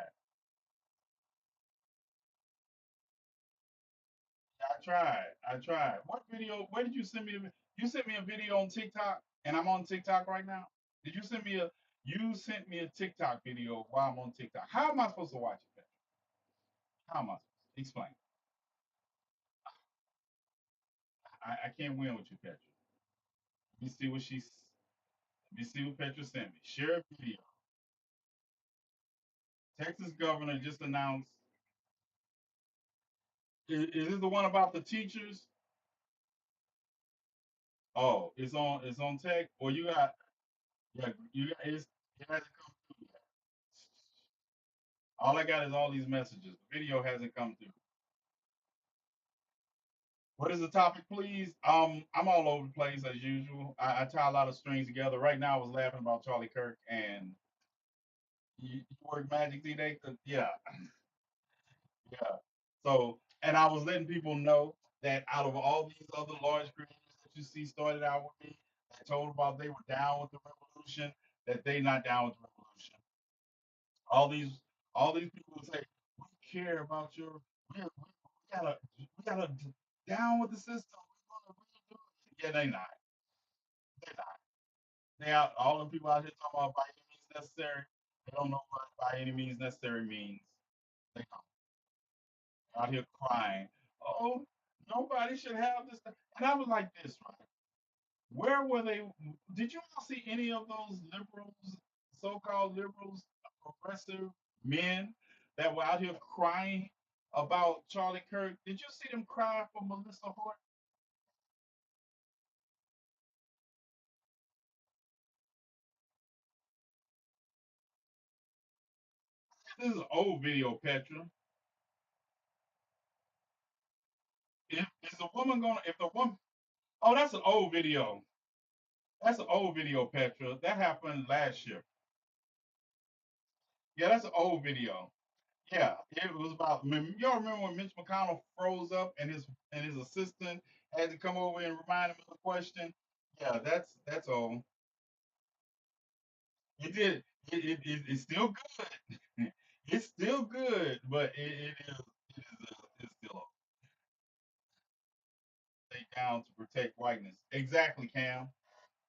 I tried. I tried. What video? Where did you send me? You sent me a video on TikTok, and I'm on TikTok right now. Did you send me a? You sent me a TikTok video while I'm on TikTok. How am I supposed to watch it, Petra? How am I? Explain. I can't win with you, Petra. Let me see what she's. Let me see what Petra sent me. Share a video. Texas governor just announced. Is it the one about the teachers? Oh, it's on tech. Or you got yeah you got it hasn't come through yet. All I got is all these messages. The video hasn't come through. What is the topic, please? I'm all over the place as usual. I tie a lot of strings together. Right now, I was laughing about Charlie Kirk and you work magic, TNathan. Yeah, yeah. So, and I was letting people know that out of all these other large creators that you see started out with me, that told about they were down with the revolution, that they not down with the revolution. All these, all these people say we care about your, we gotta down with the system. We're gonna redo it. Yeah, they not. They're not. They out. All the people out here talking about by any means necessary. They don't know what by any means necessary means. They don't. Out here crying. Oh, nobody should have this. And I was like this, right? Where were they? Did you all see any of those liberals, so-called liberals, progressive men that were out here crying about Charlie Kirk? Did you see them cry for Melissa Hort? This is an old video, Petra. If is the woman gonna? If the woman, oh, that's an old video. That's an old video, Petra. That happened last year. Yeah, that's an old video. Yeah, it was about. Y'all remember when Mitch McConnell froze up and his assistant had to come over and remind him of the question? Yeah, that's all. It did. It's still good. It's still good, but it's still they down to protect whiteness. Exactly, Cam.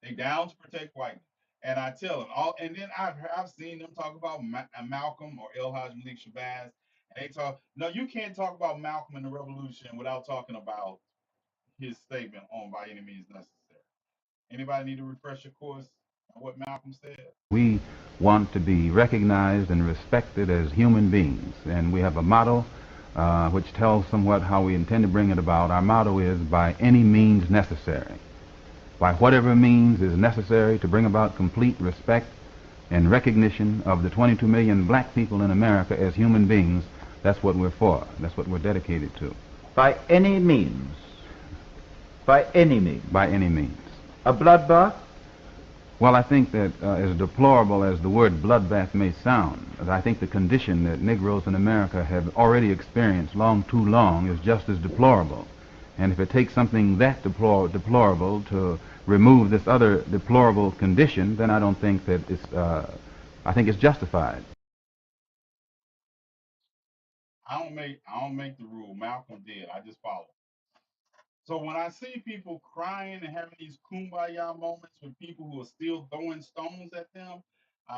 They down to protect whiteness. And I tell them all, and then I've seen them talk about Malcolm or El Haj Malik Shabazz, and they talk. No, you can't talk about Malcolm and the Revolution without talking about his statement on by any means necessary. Anybody need to refresh your course on what Malcolm said? We want to be recognized and respected as human beings, and we have a motto which tells somewhat how we intend to bring it about. Our motto is by any means necessary. By whatever means is necessary to bring about complete respect and recognition of the 22 million black people in America as human beings, that's what we're for. That's what we're dedicated to. By any means. By any means. By any means. A bloodbath? Well, I think that as deplorable as the word bloodbath may sound, I think the condition that Negroes in America have already experienced long too long is just as deplorable. And if it takes something that deplorable to remove this other deplorable condition, then I don't think that I think it's justified. I don't make the rule. Malcolm did. I just follow. So when I see people crying and having these kumbaya moments with people who are still throwing stones at them,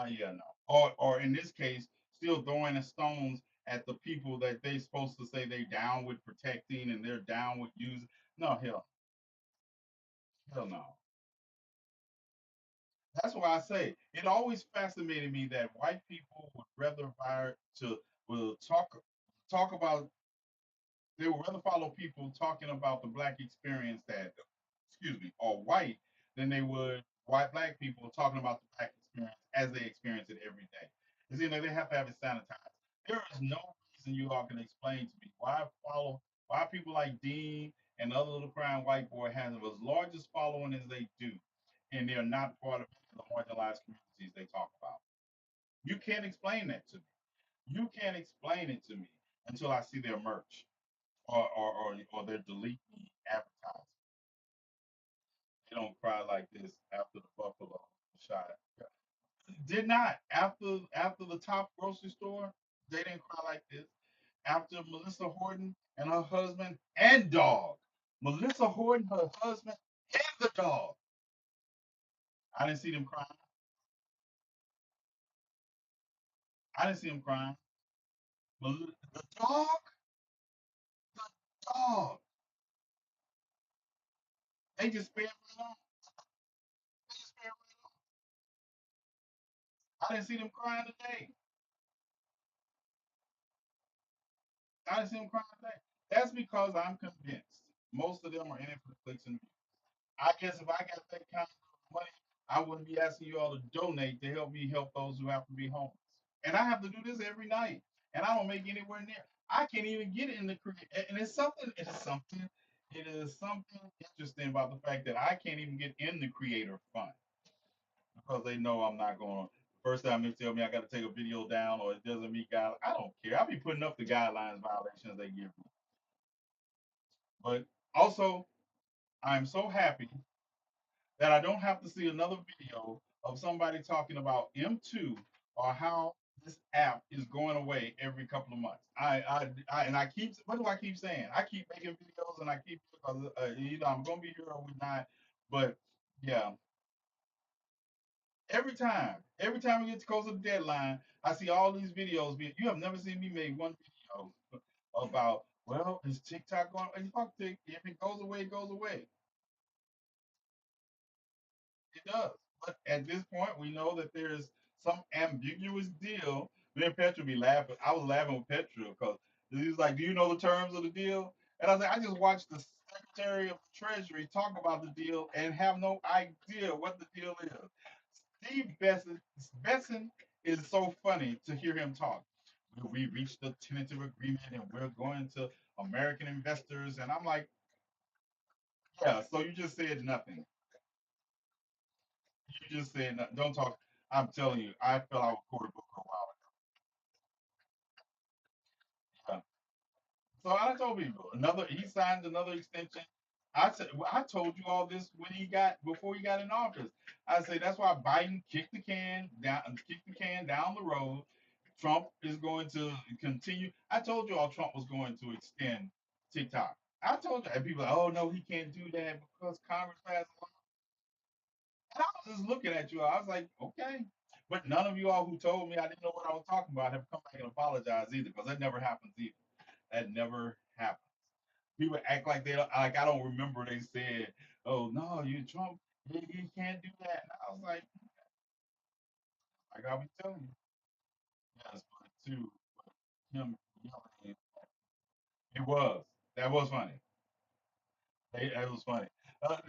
yeah, no. Or in this case, still throwing the stones at the people that they supposed to say they down with protecting and they're down with using. No, hell no. That's why I say it always fascinated me that white people would rather will talk about they would rather follow people talking about the black experience that, excuse me, are white than they would white black people talking about the black experience as they experience it every day. Because they have to have it sanitized. There is no reason you all can explain to me why people like Dean and the other little crying white boy have as large as following as they do, and they're not part of any of the marginalized communities they talk about. You can't explain that to me. You can't explain it to me until I see their merch or they're deleting advertising. They don't cry like this after the Buffalo shot Did not. After the top grocery store, they didn't cry like this. After Melissa Horton and her husband and dog. Melissa Horton, her husband, and the dog. I didn't see them crying. I didn't see them crying. The dog, the dog. They just sped right on. They just sped right on. I didn't see them crying today. I didn't see them crying today. That's because I'm convinced most of them are in it for the clicks and views. I guess if I got that kind of money, I wouldn't be asking you all to donate to help me help those who have to be homeless. And I have to do this every night, and I don't make anywhere near. I can't even get it in the create, and it's something. It is something. It is something interesting about the fact that I can't even get in the creator fund because they know I'm not going. First time they tell me I got to take a video down or it doesn't meet guidelines. I don't care. I'll be putting up the guidelines violations they give me. But also, I'm so happy that I don't have to see another video of somebody talking about M2 or how this app is going away every couple of months. And I keep, what do I keep saying? I keep making videos and I keep, either I'm going to be here or we're not. But yeah, every time we get close to the deadline, I see all these videos. You have never seen me make one video about, well, is TikTok going? Fuck TikTok. If it goes away, it goes away. It does. But at this point, we know that there's some ambiguous deal. Me and Petra be laughing. I was laughing with Petra because he was like, "Do you know the terms of the deal?" And I was like, "I just watched the Secretary of the Treasury talk about the deal and have no idea what the deal is." Steve Besson is so funny to hear him talk. We reached a tentative agreement and we're going to American investors. And I'm like, yeah, so you just said nothing. You just said nothing. Don't talk. I'm telling you, I fell out with Cory Booker a while ago. Yeah. So I told people another. He signed another extension. I told you all this when he got before he got in office. I say that's why Biden kicked the can down the road. Trump is going to continue. I told you all Trump was going to extend TikTok. I told you, and people are like, oh no, he can't do that because Congress passed a law. And I was just looking at you. I was like, okay. But none of you all who told me I didn't know what I was talking about have come back and apologized either, because that never happens either. That never happens. People act like they don't, like I don't remember they said, "Oh no, you Trump, you can't do that." And I was like I was telling you, yes, but too, him yelling, it was that was funny. That was funny.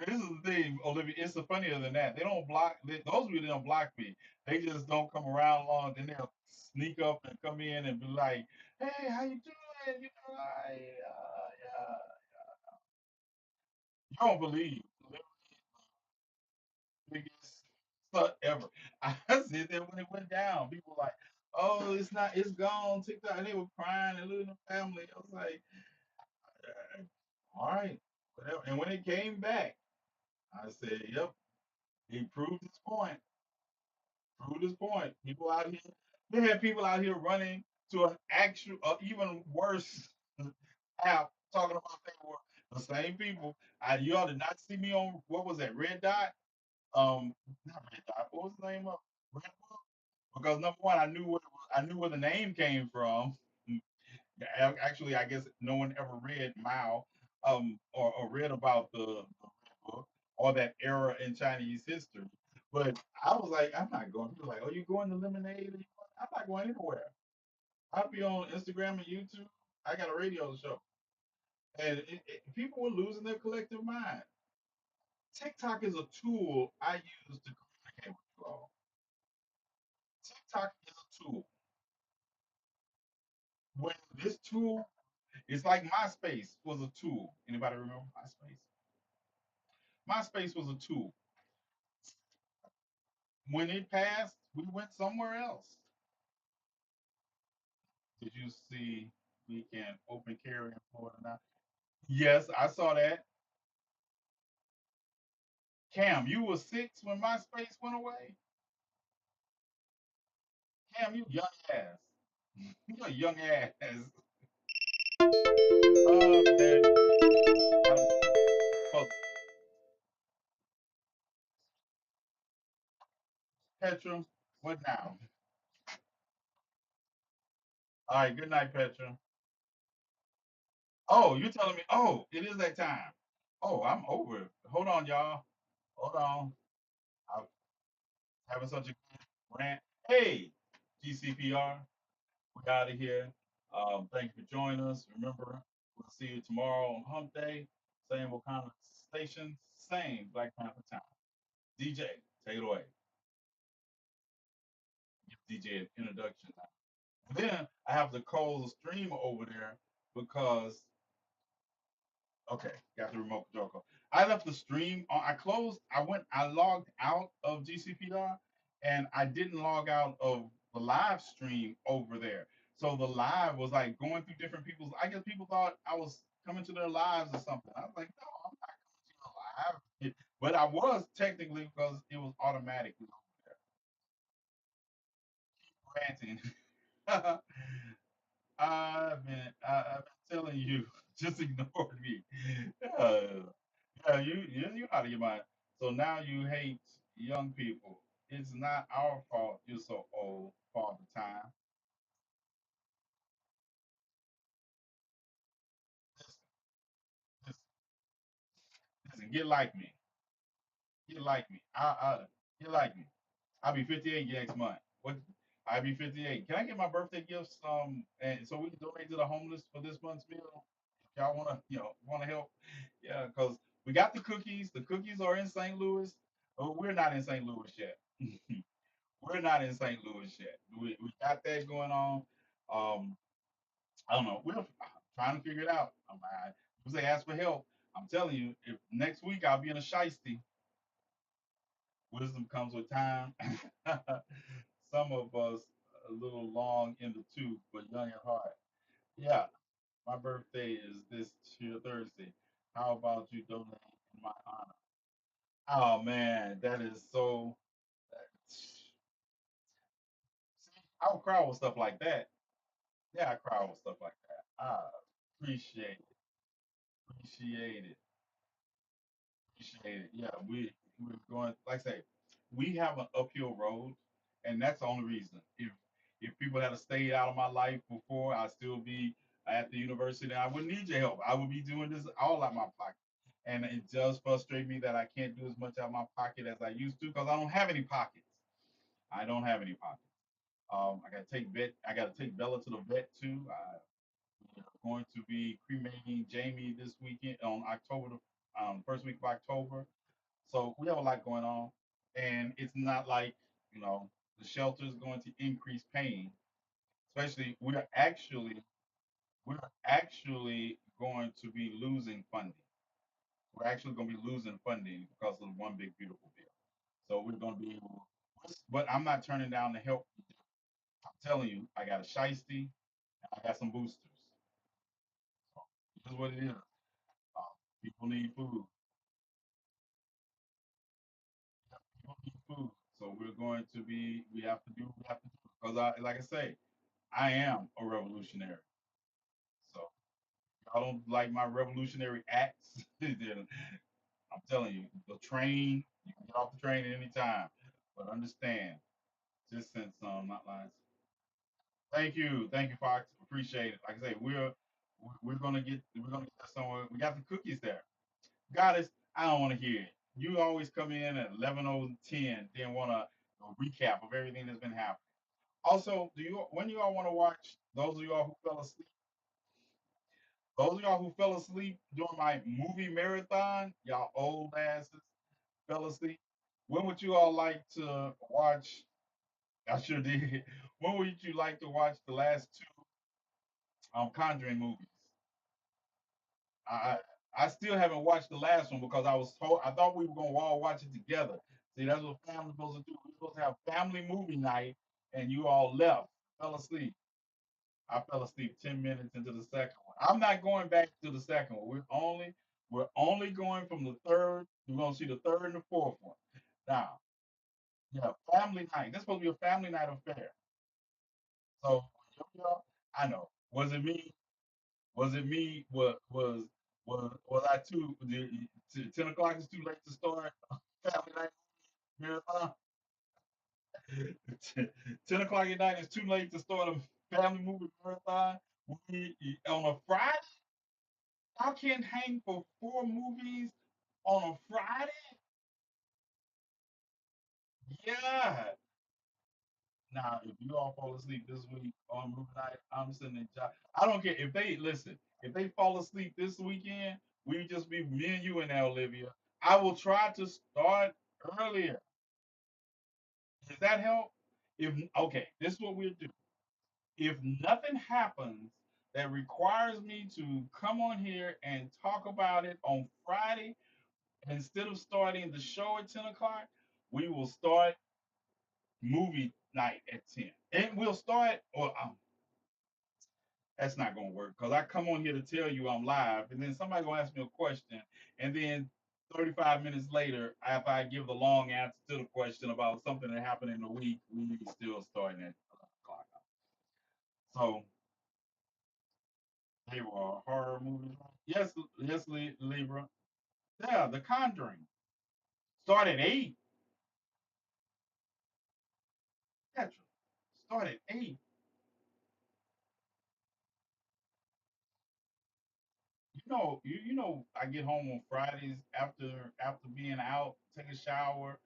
This is the thing, Olivia. It's the funnier than that. They don't block. Those people don't block me. They just don't come around long. Then they'll sneak up and come in and be like, "Hey, how you doing? You know, yeah, you don't believe the biggest stuff ever." I said that when it went down, people were like, "Oh, it's not. It's gone." TikTok. And they were crying and losing their family. I was like, "All right, whatever." And when it came back, I said, "Yep." He proved his point. Proved his point. People out here, they had people out here running to an actual, even worse app talking about they were the same people. You all did not see me on what was that Red Dot? Not Red Dot. What was the name of Red Book? Because number one, I knew what it was, I knew where the name came from. Actually, I guess no one ever read Mao, or read about the Red Book or that era in Chinese history. But I was like, I'm not going. People were like, oh, you going to Lemonade? I'm not going anywhere. I'll be on Instagram and YouTube. I got a radio show, and people were losing their collective mind. TikTok is a tool I use to communicate with you all. TikTok is a tool. When this tool, it's like MySpace was a tool. Anybody remember MySpace? MySpace was a tool. When it passed, we went somewhere else. Did you see we can open carry in Florida now? Yes, I saw that. Cam, you were 6 when MySpace went away. Cam, you young ass. You a young ass. Man. I'm supposed Petra, what now? All right, good night, Petra. Oh, you're telling me, oh, it is that time. Oh, I'm over it. Hold on, y'all. Hold on. I'm having such a good rant. Hey, GCPR, we out of here. Thank you for joining us. Remember, we'll see you tomorrow on Hump Day. Same Wakanda station, same Black Panther time. DJ, take it away. Give DJ an introduction. Then I have to close the stream over there because okay, got the remote control. I left the stream on. I logged out of GCPR and I didn't log out of the live stream over there. So the live was like going through different people's. I guess people thought I was coming to their lives or something. I was like, no, I'm not coming to your live. But I was technically because it was automatically over there. Granted, I've been telling you, just ignore me. Uh, yeah, you're out of your mind. So now you hate young people. It's not our fault you're so old, Father Time. Listen, listen, listen, get like me. Get like me. Get like me. I'll be 58 next month. What? I'll be 58. Can I get my birthday gifts? And so we can donate to the homeless for this month's meal. If y'all want to help, yeah, because we got the cookies. The cookies are in St. Louis. Oh, we're not in St. Louis yet. We're not in St. Louis yet. We got that going on. Um, I don't know. We're trying to figure it out. If they ask for help, I'm telling you, if next week I'll be in a shiesty. Wisdom comes with time. Some of us a little long in the tooth, but young at heart. Yeah, my birthday is this here Thursday. How about you donate in my honor? Oh man, that is so. See, I would cry with stuff like that. Yeah, I cry with stuff like that. I appreciate it. Appreciate it. Appreciate it. Yeah, we're going. Like I say, we have an uphill road, and that's the only reason. If people had stayed out of my life before, I'd still be at the university. And I wouldn't need your help. I would be doing this all out of my pocket, and it does frustrate me that I can't do as much out of my pocket as I used to because I don't have any pockets. I don't have any pockets. I got to take Bella to the vet too. We're going to be cremating Jamie this weekend on October, first week of October. So we have a lot going on, and it's not like the shelter is going to increase pain. Especially, we're actually going to be losing funding. We're actually going to be losing funding because of the one big beautiful bill. So we're going to be able, but I'm not turning down the help. I'm telling you, I got a shiesty, and I got some boosters. So this is what it is. People need food. People need food. So we're going to be. We have to do. We have to do because like I say, I am a revolutionary. So y'all don't like my revolutionary acts, then I'm telling you, the train. You can get off the train at any time, but understand. Just sent some, not lines. Thank you, Fox. Appreciate it. Like I say, we're gonna get that somewhere. We got the cookies there. Goddess, I don't want to hear it. You always come in at 11:10, then want a recap of everything that's been happening. Also, when you all want to watch those of y'all who fell asleep? Those of y'all who fell asleep during my movie marathon, y'all old asses fell asleep. When would you all like to watch? I sure did. When would you like to watch the last two Conjuring movies? I I still haven't watched the last one because I thought we were gonna all watch it together. See, that's what family's supposed to do. We're supposed to have family movie night, and you all left, fell asleep. I fell asleep 10 minutes into the second one. I'm not going back to the second one. We're only going from the third. We're gonna see the third and the fourth one. Now, yeah, family night. This is supposed to be a family night affair. So I know. Was it me? Was it me? Was I too? 10 o'clock is too late to start family night marathon. 10 o'clock at night is too late to start a family movie marathon. On a Friday, I can't hang for 4 movies on a Friday. Yeah. Now, if you all fall asleep this week on movie night, I'm sitting in job. I don't care if they listen. If they fall asleep this weekend, we just be me and you and there, Olivia. I will try to start earlier. Does that help? If okay, this is what we'll do. If nothing happens that requires me to come on here and talk about it on Friday, instead of starting the show at 10 o'clock, we will start movie night at 10. And we'll start, or that's not going to work because I come on here to tell you I'm live, and then somebody going to ask me a question, and then 35 minutes later, after I give the long answer to the question about something that happened in the week, we still starting at 11 o'clock. So they were horror movies. Yes, yes, Libra. Yeah, The Conjuring. Start at 8. Petra. Start at 8. I get home on Fridays after being out, take a shower,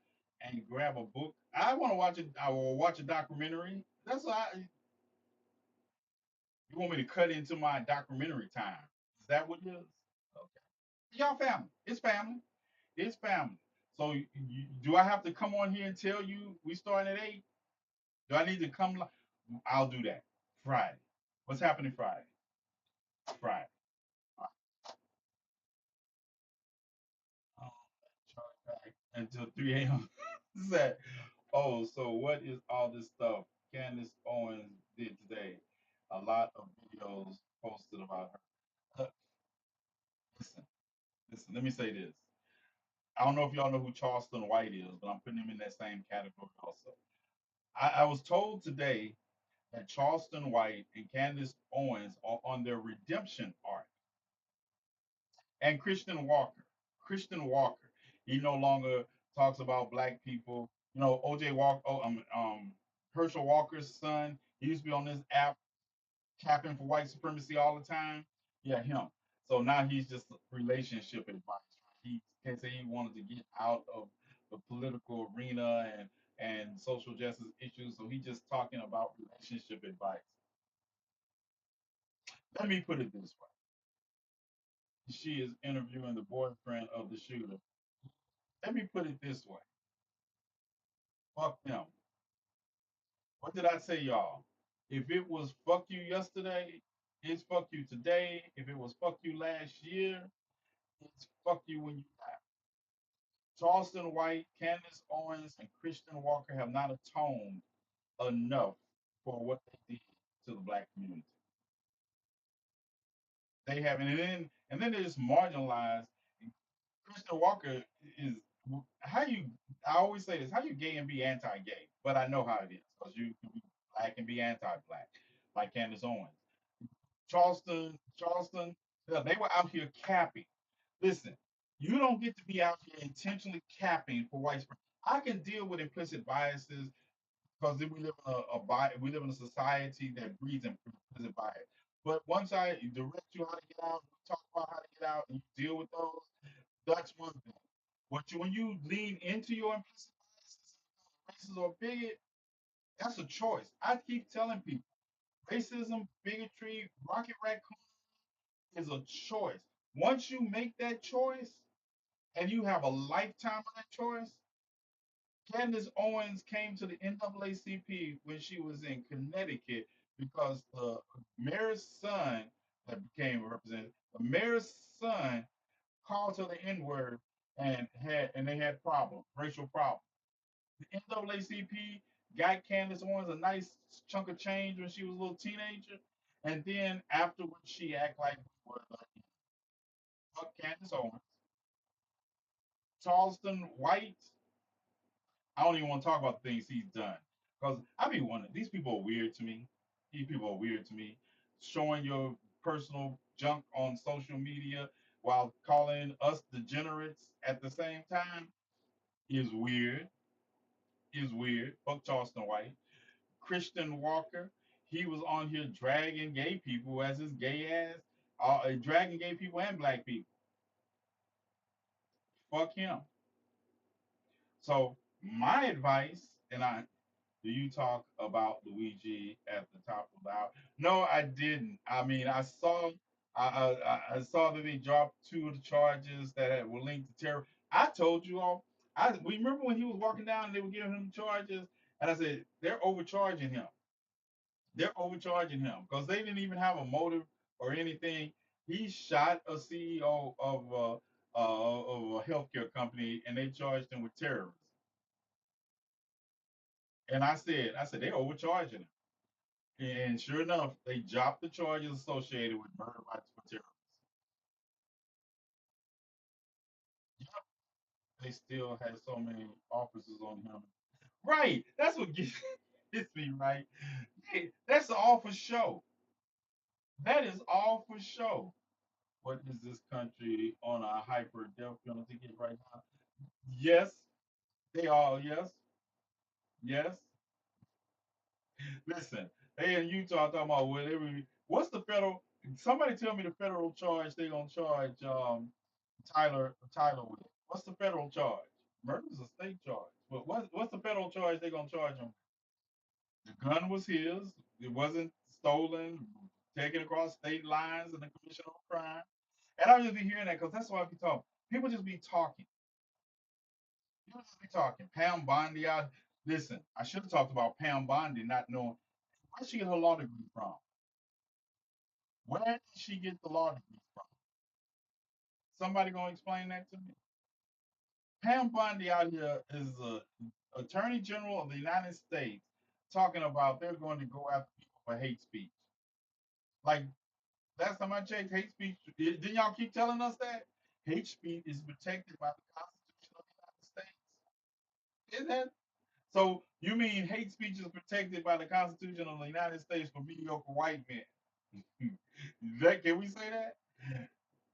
and grab a book. I want to watch it. I will watch a documentary. That's why you want me to cut into my documentary time. Is that what it is? Okay. Y'all family. It's family. It's family. So do I have to come on here and tell you we starting at 8? Do I need to come? I'll do that. Friday. What's happening Friday? Friday. Um, Charlie back until 3 a.m. Said, oh, so what is all this stuff Candace Owens did today? A lot of videos posted about her. Listen, listen, let me say this. I don't know if y'all know who Charleston White is, but I'm putting him in that same category also. I was told today that Charleston White and Candace Owens are on their redemption arc. And Christian Walker, he no longer talks about black people. OJ Walker, Herschel Walker's son, he used to be on this app capping for white supremacy all the time. Yeah, him. So now he's just relationship advice. He can say he wanted to get out of the political arena and social justice issues. So he's just talking about relationship advice. Let me put it this way. She is interviewing the boyfriend of the shooter. Let me put it this way. Fuck them. What did I say, y'all? If it was fuck you yesterday, it's fuck you today. If it was fuck you last year, it's fuck you when you die. Charleston White, Candace Owens, and Christian Walker have not atoned enough for what they did to the black community. They haven't, and then they're just marginalized. Christian Walker is how you. I always say this: how you gay and be anti-gay? But I know how it is because you can be black and be anti-black, like Candace Owens. Charleston, yeah, they were out here capping. Listen, you don't get to be out here intentionally capping for white supremacy. I can deal with implicit biases because we live in we live in a society that breeds implicit bias. But once I direct you how to get out, we talk about how to get out, and you deal with those, that's one thing. But when you lean into your implicit biases, racist or bigot, that's a choice. I keep telling people, racism, bigotry, rocket raccoon is a choice. Once you make that choice and you have a lifetime of that choice, Candace Owens came to the NAACP when she was in Connecticut because the mayor's son that became a representative, the mayor's son called her the N word and they had problems, racial problems. The NAACP got Candace Owens a nice chunk of change when she was a little teenager, and then afterwards she act like we were like fuck Candace Owens, Charleston White. I don't even want to talk about the things he's done because I be wondering these people are weird to me. These people are weird to me. Showing your personal junk on social media while calling us degenerates at the same time is weird. Is weird. Fuck Charleston White. Christian Walker, he was on here dragging gay people as his gay ass, dragging gay people and black people. Fuck him. So my advice, and I do you talk about Luigi at the top of the hour? No, I didn't. I mean, I saw that they dropped two of the charges were linked to terror. I told you all. We remember when he was walking down and they were giving him charges, and I said they're overcharging him. They're overcharging him because they didn't even have a motive or anything. He shot a CEO of a healthcare company, and they charged him with terrorism. And I said they're overcharging him. And sure enough, they dropped the charges associated with murder by terrorism. Yep, they still had so many officers on him. Right, that's what gets me right. Hey, that's all for show. That is all for show. What is this country on a hyper death penalty kick right now? Yes, they are. Yes, yes. Listen, they in Utah talking about whatever. What's the federal? Somebody tell me the federal charge they gonna charge Tyler with. What's the federal charge? Murder is a state charge. But what's the federal charge they gonna charge him? The gun was his. It wasn't stolen, taken across state lines, and the commission of a crime. And I just be hearing that because that's why I be talking. People just be talking. People just be talking. Pam Bondi out. Listen, I should have talked about Pam Bondi not knowing where she get her law degree from. Where did she get the law degree from? Somebody gonna explain that to me? Pam Bondi out here is the Attorney General of the United States talking about they're going to go after people for hate speech. Like last time I checked, hate speech. Didn't y'all keep telling us that hate speech is protected by the Constitution of the United States? Isn't that so? You mean hate speech is protected by the Constitution of the United States for mediocre white men? Can we say that?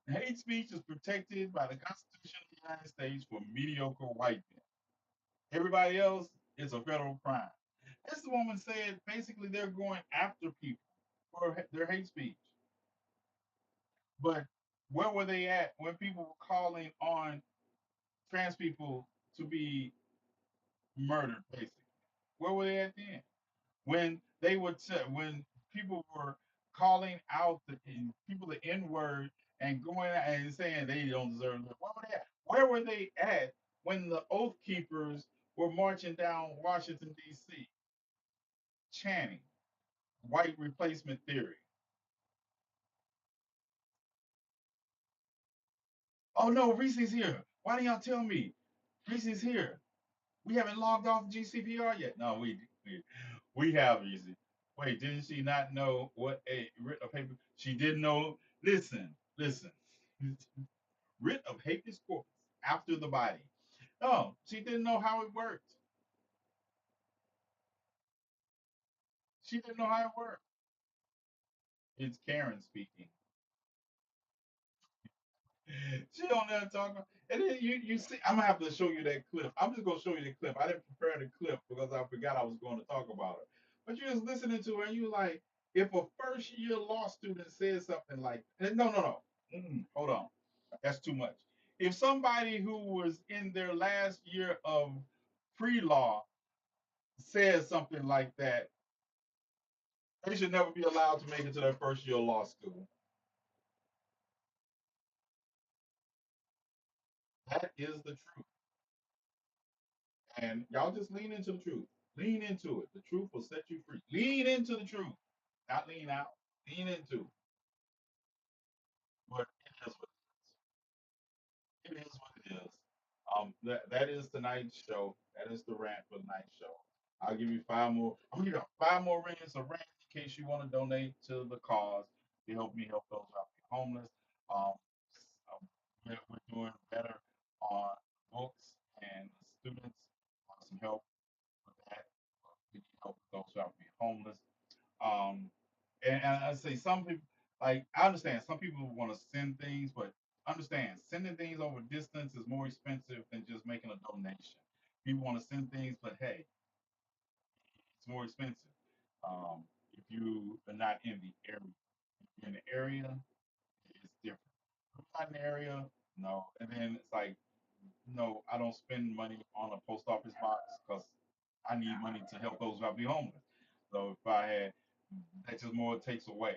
Hate speech is protected by the Constitution of the United States for mediocre white men. Everybody else is a federal crime. This woman said basically they're going after people for their hate speech. But where were they at when people were calling on trans people to be murdered, basically? Where were they at then? When they would when people were calling out people the N word and going and saying they don't deserve it. Where were they at? Where were they at when the Oath Keepers were marching down Washington D.C. chanting white replacement theory? Oh no, Reese's here. Why didn't y'all tell me? Reese's here. We haven't logged off GCPR yet. No, we have Reese. Wait, didn't she not know what a writ of habeas? She didn't know. Listen. Writ of habeas corpus after the body. No, she didn't know how it worked. She didn't know how it worked. It's Karen speaking. She don't know talking. And then you see, I'm gonna have to show you that clip. I'm just gonna show you the clip. I didn't prepare the clip because I forgot I was going to talk about it. But you was listening to her and you like, if a first year law student says something like, no. Hold on, that's too much. If somebody who was in their last year of pre-law says something like that, they should never be allowed to make it to their first year of law school. That is the truth. And y'all just lean into the truth. Lean into it. The truth will set you free. Lean into the truth. Not lean out. Lean into it. But it is what it is. It is what it is. That is tonight's show. That is the rant for tonight's show. I'll give you five more. I'm gonna give you 5 more rants of rant in case you want to donate to the cause to help me help those out there homeless. Um, we're doing better on books and students. Want some help with that? We need help with those who are being homeless. Um, and I say some people, like, I understand some people want to send things, but understand sending things over distance is more expensive than just making a donation. People want to send things, but hey, it's more expensive. If you are not in the area, if you're in the area, it's different. If you're not in the area, no. And then it's like, no, I don't spend money on a post office box because I need money to help those who are be homeless. So if I had, that just more takes away.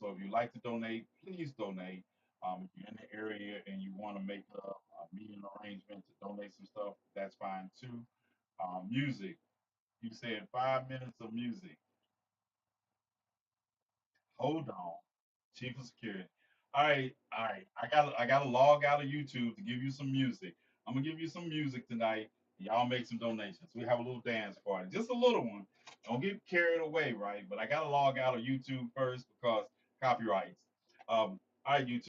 So if you like to donate, please donate. If you're in the area and you want to make a meeting arrangement to donate some stuff, that's fine too. Music, you said 5 minutes of music. Hold on, Chief of Security. All right. I gotta log out of YouTube to give you some music. I'm gonna give you some music tonight. Y'all make some donations. We have a little dance party, just a little one. Don't get carried away, right? But I gotta log out of YouTube first because copyrights. All right, YouTube.